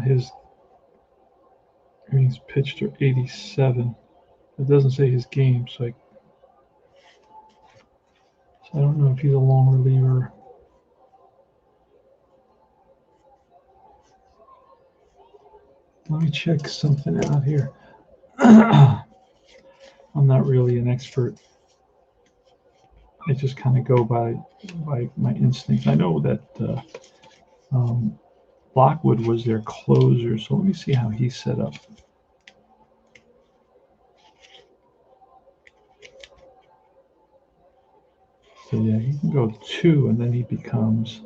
His innings pitched are 87. It doesn't say his game, so I don't know if he's a long reliever. Let me check something out here. I'm not really an expert. I just kind of go by my instincts. I know that Lockwood was their closer, so let me see how he's set up. So yeah, he can go 2, and then he becomes.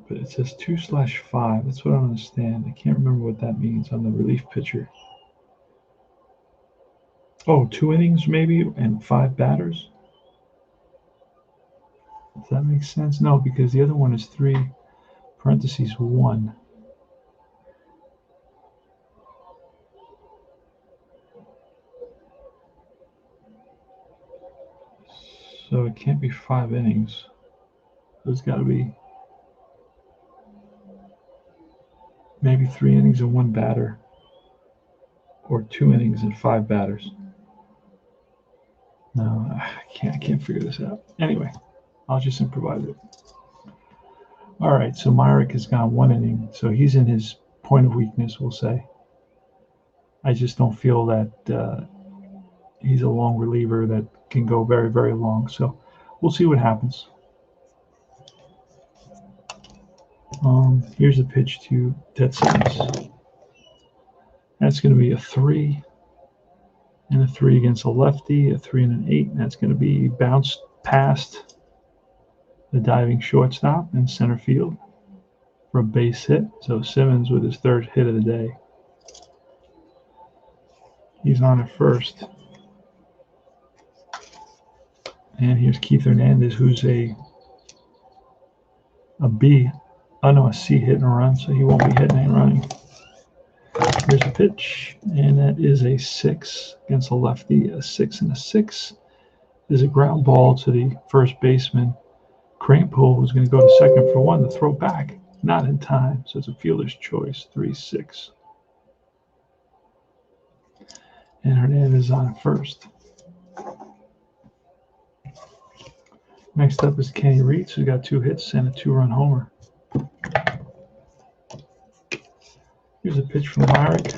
But it says 2/5. That's what I don't understand. I can't remember what that means on the relief pitcher. Oh, 2 innings maybe and 5 batters. Does that make sense? No, because the other one is 3 parentheses 1. So it can't be 5 innings. There's got to be maybe 3 innings and 1 batter, or 2 innings and 5 batters. No, I can't figure this out. Anyway, I'll just improvise it. All right, so Myrick has gone 1 inning, so he's in his point of weakness, we'll say. I just don't feel that he's a long reliever that can go very, very long. So we'll see what happens. Here's a pitch to Ted Simmons. That's going to be a 3 and a 3 against a lefty, a 3 and an 8. And that's going to be bounced past the diving shortstop in center field for a base hit. So Simmons with his 3rd hit of the day. He's on at first. And here's Keith Hernandez, who's a C hitting a run, so he won't be hitting and running. Here's a pitch, and that is a 6 against a lefty. A 6 and a 6 is a ground ball to the first baseman, Cranepool, who's going to go to second for 1. The throw back, not in time, so it's a fielder's choice, 3-6. And Hernandez on at first. Next up is Kenny Reitz, who got 2 hits and a 2-run homer. Here's a pitch from Myrick,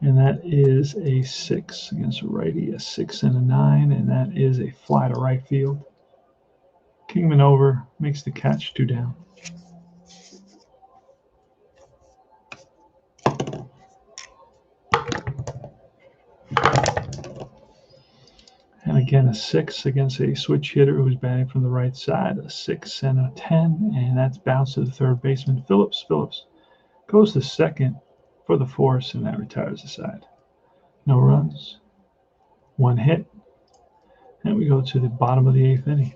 and that is a 6 against a righty, a 6 and a 9, and that is a fly to right field. Kingman over, makes the catch, 2 down. And again, a 6 against a switch hitter who's batting from the right side, a 6 and a 10, and that's bounced to the third baseman, Phillips. Phillips goes to second for the force, and that retires the side. No runs, 1 hit, and we go to the bottom of the 8th inning.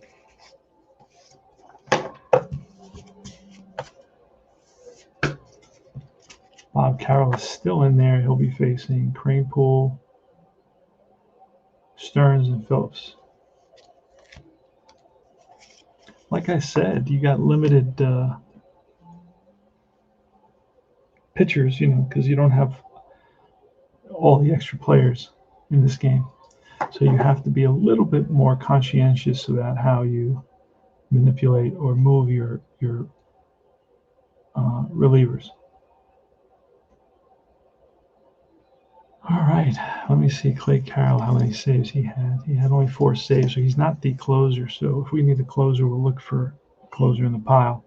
Bob Carroll is still in there. He'll be facing Cranepool, Stearns, and Phillips. Like I said, you got limited pitchers, because you don't have all the extra players in this game. So you have to be a little bit more conscientious about how you manipulate or move your relievers. All right, let me see Clay Carroll, how many saves he had. He had only 4 saves, so he's not the closer. So if we need a closer, we'll look for a closer in the pile.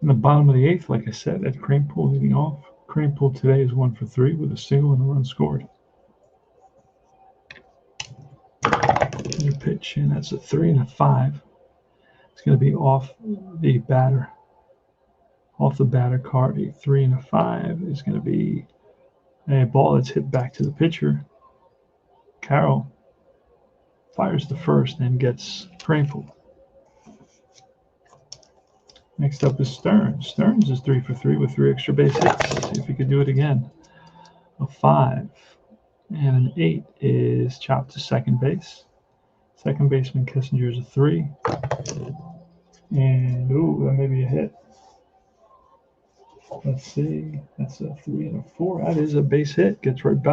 In the bottom of the 8th, like I said, Ed Cranepool leading off. Cranepool today is 1 for 3 with a single and a run scored. Here's a pitch, and that's a 3 and a 5. It's going to be off the batter card. A 3 and a 5 is going to be a ball that's hit back to the pitcher. Carroll fires the first and gets Cranepool. Next up is Stearns. Stearns is 3 for 3 with 3 extra base hits. See if he could do it again. A 5 and an 8 is chopped to second base. Second baseman Kissinger is a 3. And, that may be a hit. Let's see. That's a 3 and a 4. That is a base hit. Gets right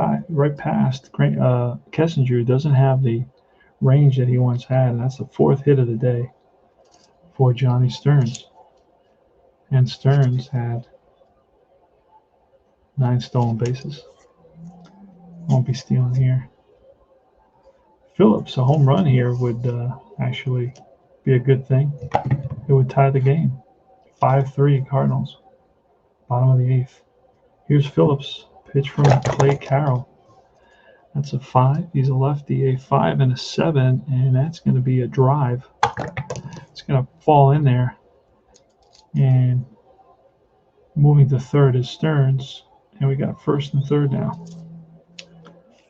past Kissinger. Doesn't have the range that he once had. And that's the 4th hit of the day for Johnny Stearns. And Stearns had 9 stolen bases. Won't be stealing here. Phillips, a home run here would actually be a good thing. It would tie the game. 5-3 Cardinals. Bottom of the 8th. Here's Phillips. Pitch from Clay Carroll. That's a 5. He's a lefty. A 5 and a 7, and that's going to be a drive. It's going to fall in there. And moving to third is Stearns, and we got first and third now.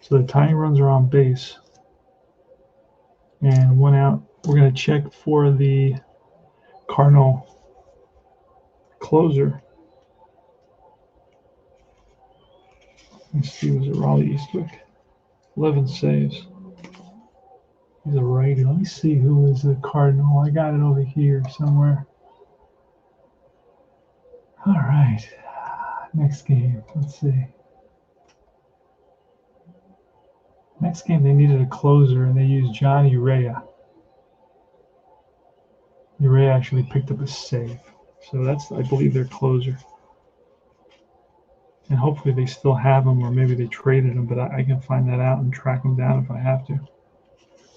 So the tying runs are on base. And 1 out. We're going to check for the Cardinal closer. Let's see, was it Raleigh Eastwick? 11 saves. He's a righty. Let me see who is the Cardinal. I got it over here somewhere. All right. Next game. Let's see. Next game, they needed a closer, and they used John Urea. Urea actually picked up a save. So that's, I believe, their closer. And hopefully they still have him, or maybe they traded him, but I can find that out and track him down if I have to.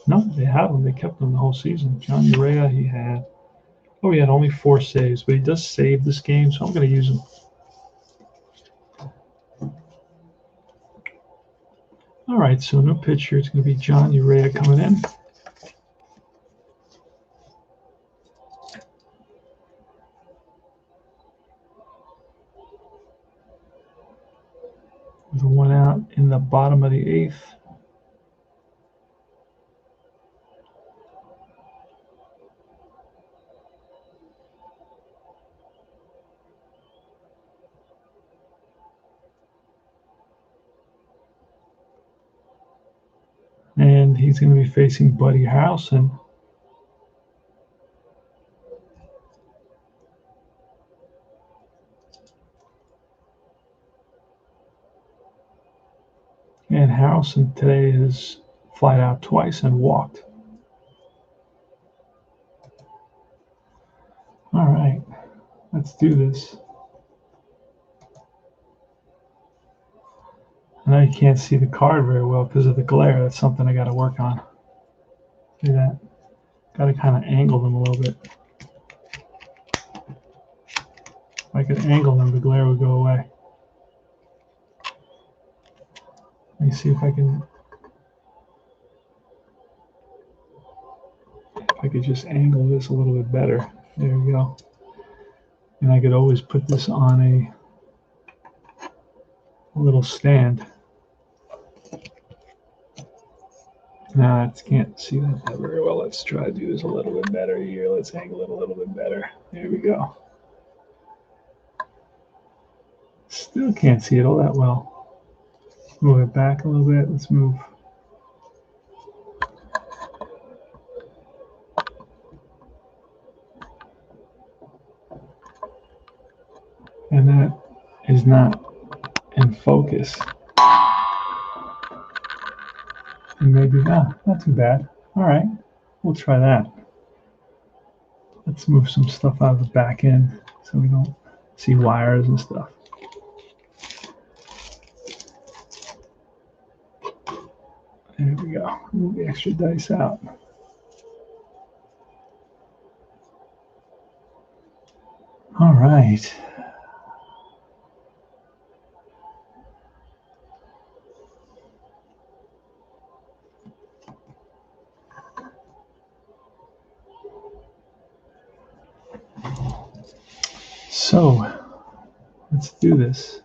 No, they have him. They kept him the whole season. John Urea, he had only 4 saves, but he does save this game, so I'm going to use him. All right, so no pitcher. It's going to be John Urea coming in. With 1 out in the bottom of the 8th. And he's going to be facing Buddy Harrelson. And Harrelson today has flied out twice and walked. All right, let's do this. I know you can't see the card very well because of the glare. That's something I got to work on. See that? Got to kind of angle them a little bit. If I could angle them, the glare would go away. Let me see if I can. If I could just angle this a little bit better. There we go. And I could always put this on a little stand. Nah, I can't see that very well. Let's try to do this a little bit better here. Let's angle it a little bit better. There we go. Still can't see it all that well. Move it back a little bit. Let's move. And that is not in focus. And maybe not too bad. All right, we'll try that. Let's move some stuff out of the back end so we don't see wires and stuff. There we go. Move the extra dice out. All right. So let's do this.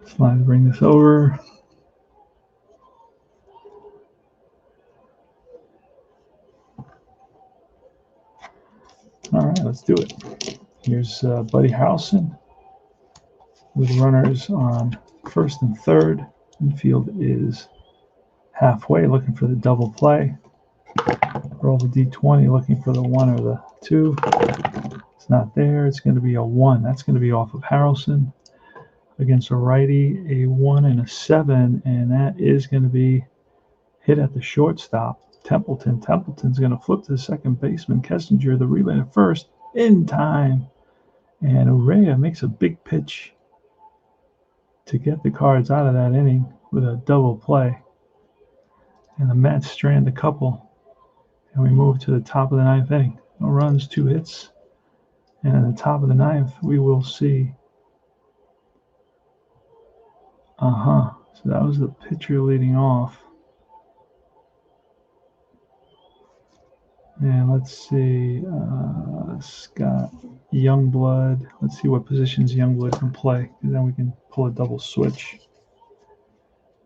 Slide, bring this over. All right, let's do it. Here's Buddy Harrelson with runners on first and third. Infield is halfway, looking for the double play. Roll the D20, looking for the 1 or the 2. It's not there. It's going to be a 1. That's going to be off of Harrelson. Against a righty, a 1 and a 7, and that is going to be hit at the shortstop. Templeton. Templeton's going to flip to the second baseman. Kessinger, the relay to first, in time. And Urea makes a big pitch to get the Cards out of that inning with a double play. And the Mets strand a couple. And we move to the top of the 9th inning. No runs, 2 hits. And at the top of the 9th, we will see. So that was the pitcher leading off. And let's see, Scott Youngblood. Let's see what positions Youngblood can play. And then we can pull a double switch.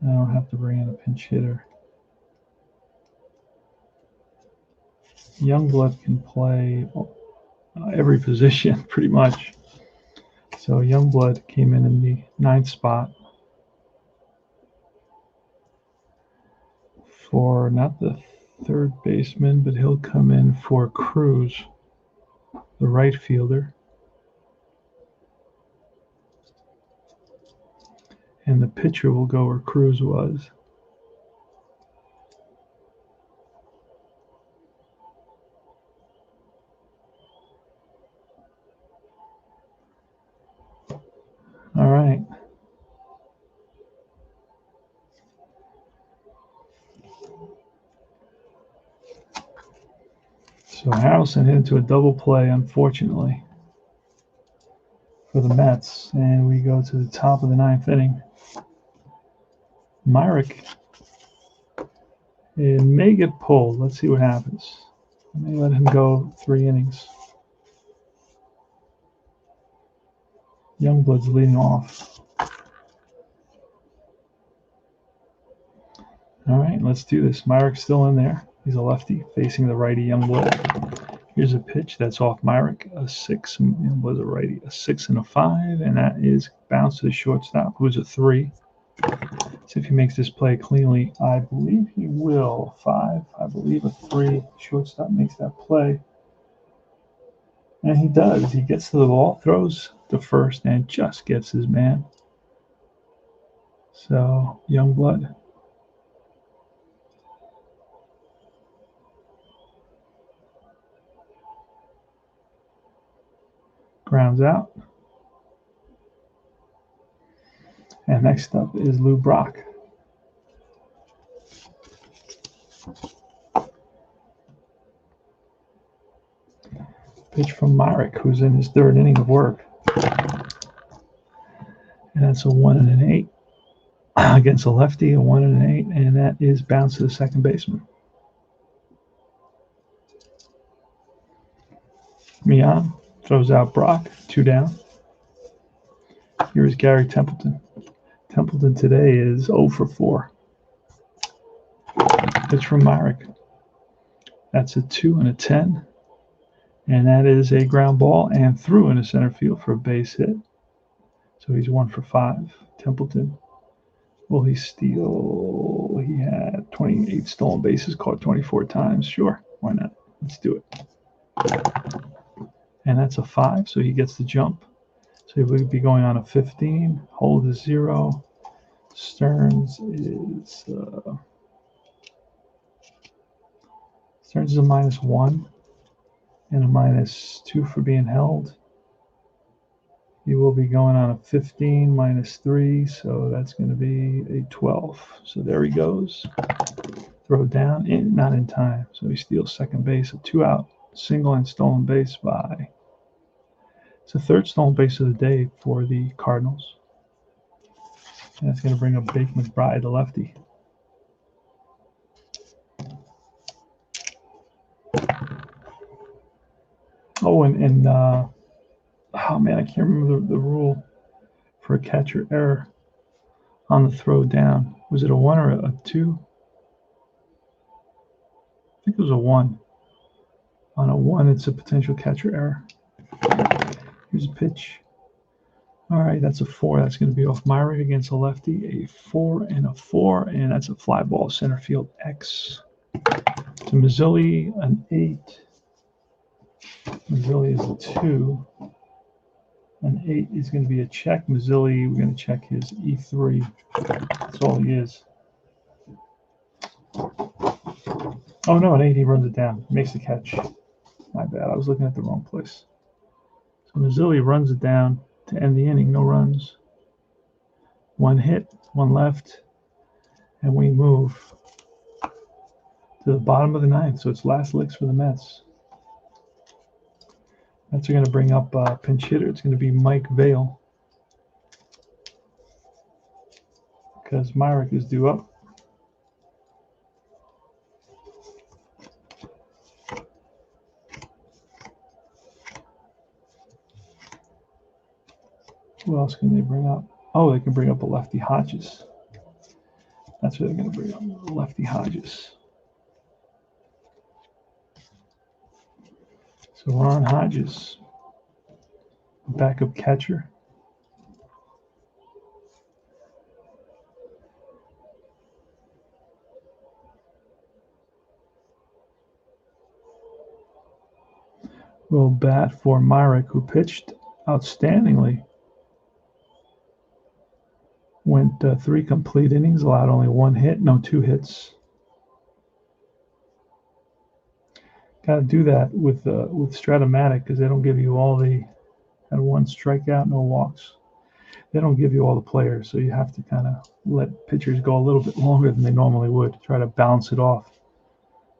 I don't have to bring in a pinch hitter. Youngblood can play every position pretty much. So Youngblood came in the 9th spot for not the third baseman, but he'll come in for Cruz, the right fielder. And the pitcher will go where Cruz was. All right. So Harrelson hit into a double play, unfortunately, for the Mets. And we go to the top of the 9th inning. Myrick, it may get pulled. Let's see what happens. I may let him go 3 innings. Youngblood's leading off. All right, let's do this. Myrick's still in there. He's a lefty facing the righty Youngblood. Here's a pitch that's off Myrick, a 6. Youngblood's a righty, a 6 and a 5, and that is bounced to the shortstop, who's a 3. See if he makes this play cleanly. I believe he will. 5, I believe a 3. Shortstop makes that play. And he does. He gets to the ball, throws to first, and just gets his man. So, Youngblood. Grounds out. And next up is Lou Brock. Pitch from Myrick, who's in his 3rd inning of work. And that's a 1 and an 8 against a lefty, a 1 and an 8, and that is bounced to the second baseman. Mian throws out Brock, 2 down. Here is Gary Templeton. Templeton today is 0 for 4. Pitch from Myrick. That's a 2 and a 10. And that is a ground ball and through into center field for a base hit. So he's 1 for 5. Templeton, will he steal? He had 28 stolen bases, caught 24 times. Sure, why not? Let's do it. And that's a 5, so he gets the jump. So he would be going on a 15. Hold is 0. Stearns is a -1 and a -2 for being held. He will be going on a 15 -3, so that's going to be a 12. So there he goes. Throw down, not in time. So he steals second base, a 2-out single and stolen base by. It's the 3rd stolen base of the day for the Cardinals. And that's going to bring up Bake McBride, the lefty. Oh, oh man, I can't remember the rule for a catcher error on the throw down. Was it a 1 or a 2? I think it was a 1. On a 1, it's a potential catcher error. Here's a pitch. All right, that's a 4. That's going to be off Myrick against a lefty. A 4 and a 4, and that's a fly ball center field X. To Mazzilli, an 8. Mazzilli is a 2. An 8 is going to be a check. Mazzilli, we're going to check his E3. That's all he is. Oh, no, an 8, he runs it down. Makes the catch. My bad, I was looking at the wrong place. So Mazzilli runs it down to end the inning. No runs. 1 hit, 1 left. And we move to the bottom of the 9th. So it's last licks for the Mets. Mets are going to bring up pinch hitter. It's going to be Mike Vail, because Myrick is due up. Who else can they bring up? Oh, they can bring up a lefty Hodges. That's what they're going to bring up, lefty Hodges. So Ron Hodges, backup catcher. Will bat for Myrick, who pitched outstandingly. Went 3 complete innings, allowed only 1 hit, no 2 hits. Got to do that with Strat-O-Matic because they don't give you all the had 1 strikeout, no walks. They don't give you all the players, so you have to kind of let pitchers go a little bit longer than they normally would. Try to balance it off.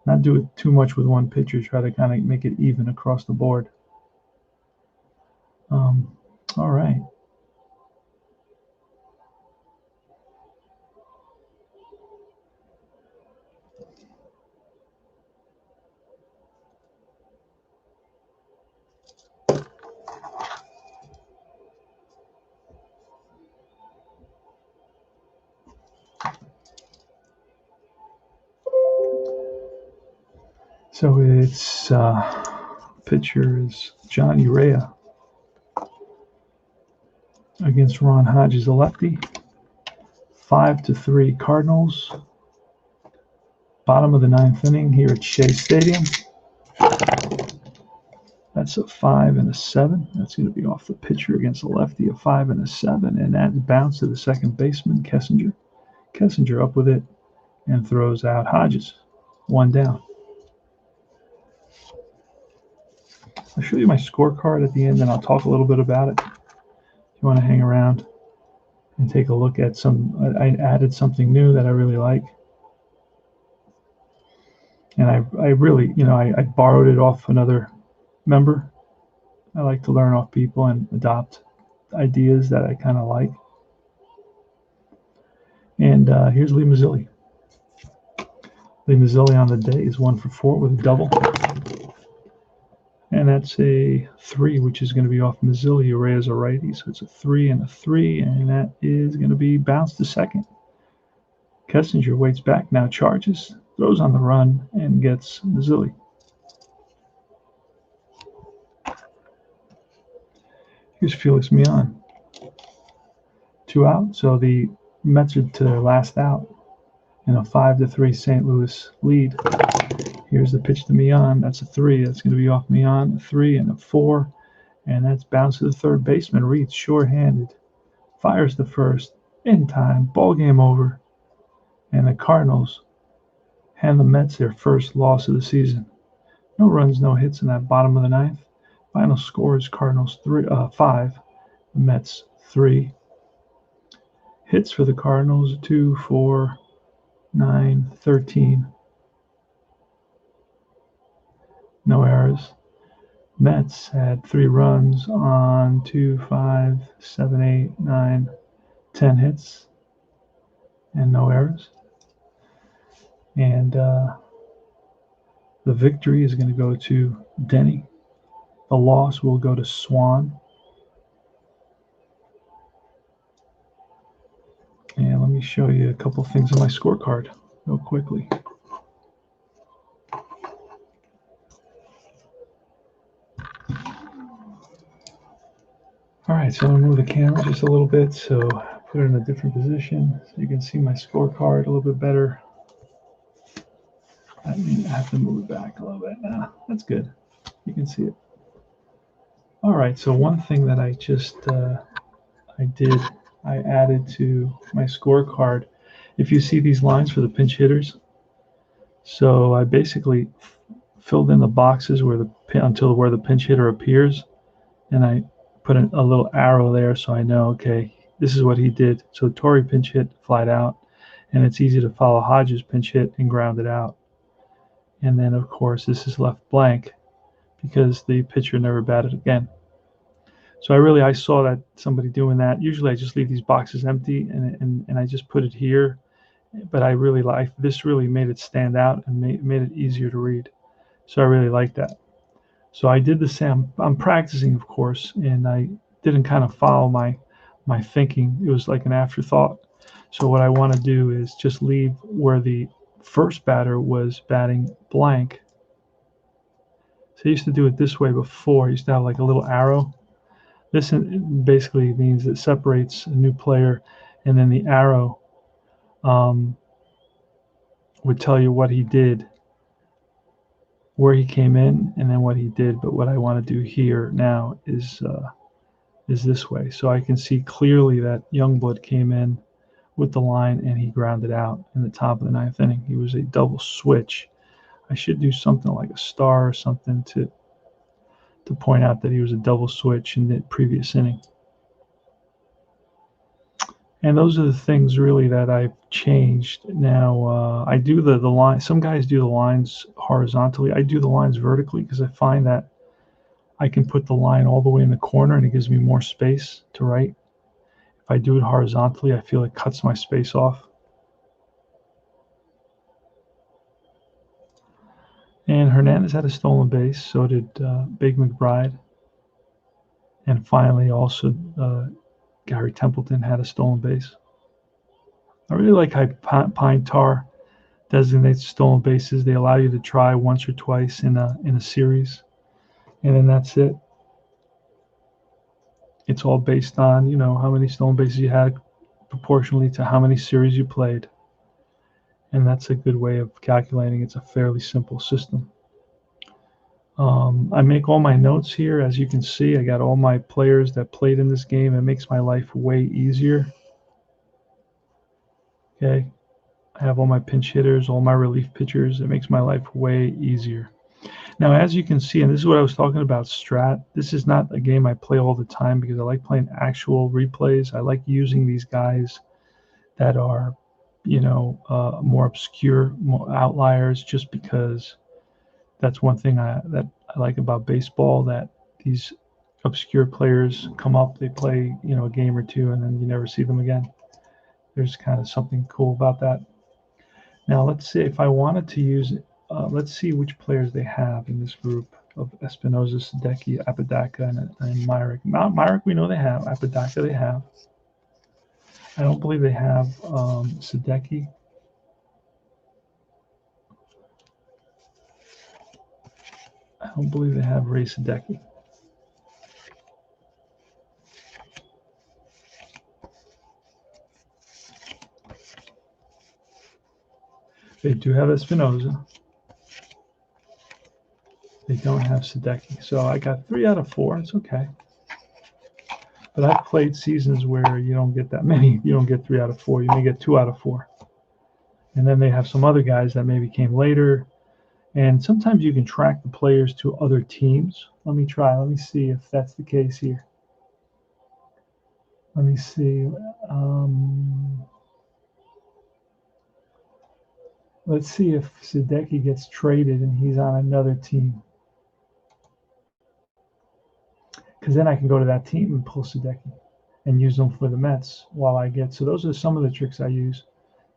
Not do it too much with one pitcher. Try to kind of make it even across the board. All right. So it's pitcher is John Urea against Ron Hodges, a lefty. 5-3 Cardinals. Bottom of the 9th inning here at Shea Stadium. That's a 5 and a 7. That's going to be off the pitcher against a lefty, a 5 and a 7, and that bounced to the second baseman, Kessinger. Kessinger up with it and throws out Hodges. 1 down. I'll show you my scorecard at the end, and I'll talk a little bit about it. If you want to hang around and take a look at I added something new that I really like. And I really, I borrowed it off another member. I like to learn off people and adopt ideas that I kind of like. And here's Lee Mazzilli. Lee Mazzilli on the day is 1 for 4 with a double. And that's a 3, which is going to be off Mazzilli. Urea's a righty, so it's a 3 and a 3, and that is going to be bounced to second. Kessinger waits back, now charges, throws on the run, and gets Mazzilli. Here's Felix Mian. 2 out, so the Mets are to their last out in a 5-3 St. Louis lead. Here's the pitch to Mian. That's a 3. That's going to be off Mian. A 3 and a 4. And that's bounced to the third baseman. Reed, short-handed. Fires the first. In time. Ball game over. And the Cardinals hand the Mets their first loss of the season. No runs, no hits in that bottom of the 9th. Final score is Cardinals 5. The Mets 3. Hits for the Cardinals 2, 4, 9, 13. No errors. Mets had 3 runs on 2, 5, 7, 8, 9, 10 hits, and no errors. And the victory is going to go to Denny. The loss will go to Swan. And let me show you a couple things on my scorecard real quickly. All right, so I'm going to move the camera just a little bit, so put it in a different position so you can see my scorecard a little bit better. I have to move it back a little bit now. That's good. You can see it. All right, so one thing that I just I added to my scorecard. If you see these lines for the pinch hitters, so I basically filled in the boxes where the pinch hitter appears, and I put a little arrow there so I know, okay, this is what he did. So Torrey pinch hit, flied out, and it's easy to follow Hodges pinch hit and ground it out. And then, of course, this is left blank because the pitcher never batted again. So I saw that somebody doing that. Usually I just leave these boxes empty and I just put it here. But I really like this. Really made it stand out and made it easier to read. So I really like that. So I did the same. I'm practicing, of course, and I didn't kind of follow my thinking. It was like an afterthought. So what I want to do is just leave where the first batter was batting blank. So I used to do it this way before. I used to have like a little arrow. This basically means it separates a new player, and then the arrow would tell you what he did, where he came in, and then what he did. But what I want to do here now is this way. So I can see clearly that Youngblood came in with the line and he grounded out in the top of the ninth inning. He was a double switch. I should do something like a star or something to point out that he was a double switch in the previous inning. And those are the things really that I've changed. Now I do the line. Some guys do the lines horizontally. I do the lines vertically because I find that I can put the line all the way in the corner and it gives me more space to write. If I do it horizontally, I feel it cuts my space off. And Hernandez had a stolen base, so did Big McBride. And finally, also Gary Templeton had a stolen base. I really like how Pine Tar designates stolen bases. They allow you to try once or twice in a series, and then that's it. It's all based on how many stolen bases you had proportionally to how many series you played, and that's a good way of calculating. It's a fairly simple system. I make all my notes here. As you can see, I got all my players that played in this game. It makes my life way easier. Okay. I have all my pinch hitters, all my relief pitchers. It makes my life way easier. Now, as you can see, and this is what I was talking about, Strat, this is not a game I play all the time because I like playing actual replays. I like using these guys that are, more obscure, more outliers, just because that's one thing that I like about baseball, that these obscure players come up, they play, a game or two, and then you never see them again. There's kind of something cool about that. Now, let's see if I wanted to use it. Let's see which players they have in this group of Espinosa, Sadecki, Apodaca, and Myrick. Myrick, we know they have. Apodaca, they have. I don't believe they have Sadecki. I don't believe they have Ray Sadecki. They do have Espinosa. They don't have Sadecki. So I got 3 out of 4. It's okay. But I've played seasons where you don't get that many. You don't get 3 out of 4. You may get 2 out of 4. And then they have some other guys that maybe came later. And sometimes you can track the players to other teams. Let me try. Let me see if that's the case here. Let me see. Let's see if Sadecki gets traded and he's on another team. Because then I can go to that team and pull Sadecki and use them for the Mets while I get. So those are some of the tricks I use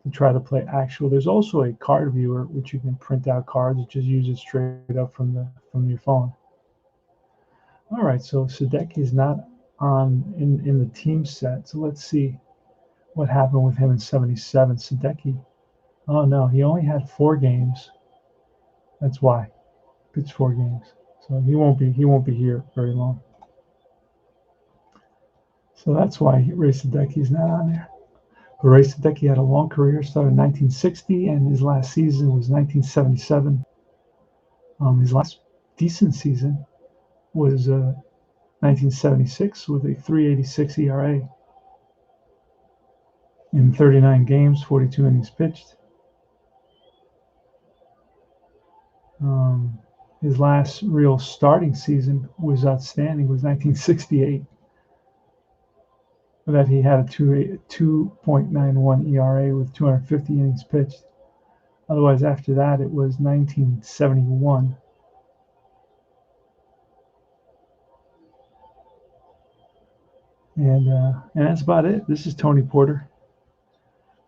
to try to play actual. There's also a card viewer which you can print out cards and just use it straight up from your phone. All right, so Sadecki is not on in the team set. So let's see what happened with him in '77. Sadecki. Oh no, he only had 4 games. That's why. Pitched 4 games. So he won't be here very long. So that's why Ray Sadecki's not on there. But Ray Sadecki had a long career, started in 1960, and his last season was 1977. His last decent season was 1976 with a 3.86 ERA in 39 games, 42 innings pitched. His last real starting season was outstanding, was 1968. That he had a 2.91 ERA with 250 innings pitched. Otherwise, after that, it was 1971. And that's about it. This is Tony Porter,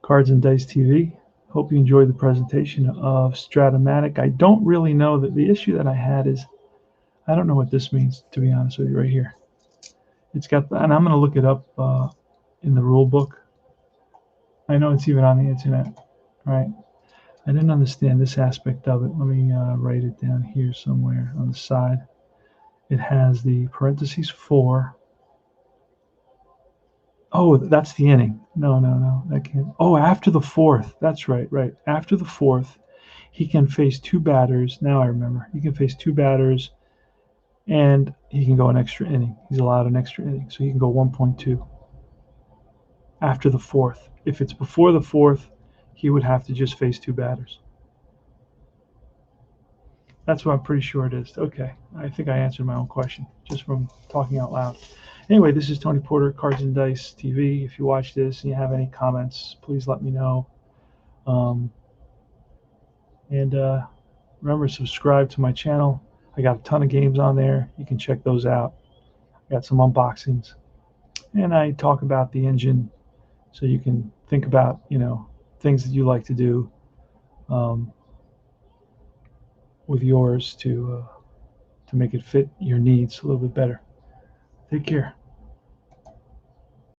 Cards and Dice TV. Hope you enjoyed the presentation of Strat-O-Matic. I don't really know that the issue that I had is I don't know what this means, to be honest with you, right here. It's got, and I'm going to look it up in the rule book. I know it's even on the internet, right? I didn't understand this aspect of it. Let me write it down here somewhere on the side. It has the parentheses 4. Oh, that's the inning. No, that can't. Oh, after the fourth. That's right. After the fourth, he can face 2 batters. Now I remember. He can face 2 batters, and he can go an extra inning. He's allowed an extra inning, so he can go 1.2 after the fourth. If it's before the fourth, he would have to just face 2 batters. That's what I'm pretty sure it is. Okay, I think I answered my own question just from talking out loud. Anyway, this is Tony Porter, Cards and Dice TV. If you watch this and you have any comments, please let me know. And remember, subscribe to my channel. I got a ton of games on there. You can check those out. I got some unboxings. And I talk about the engine so you can think about, things that you like to do with yours to make it fit your needs a little bit better. Take care.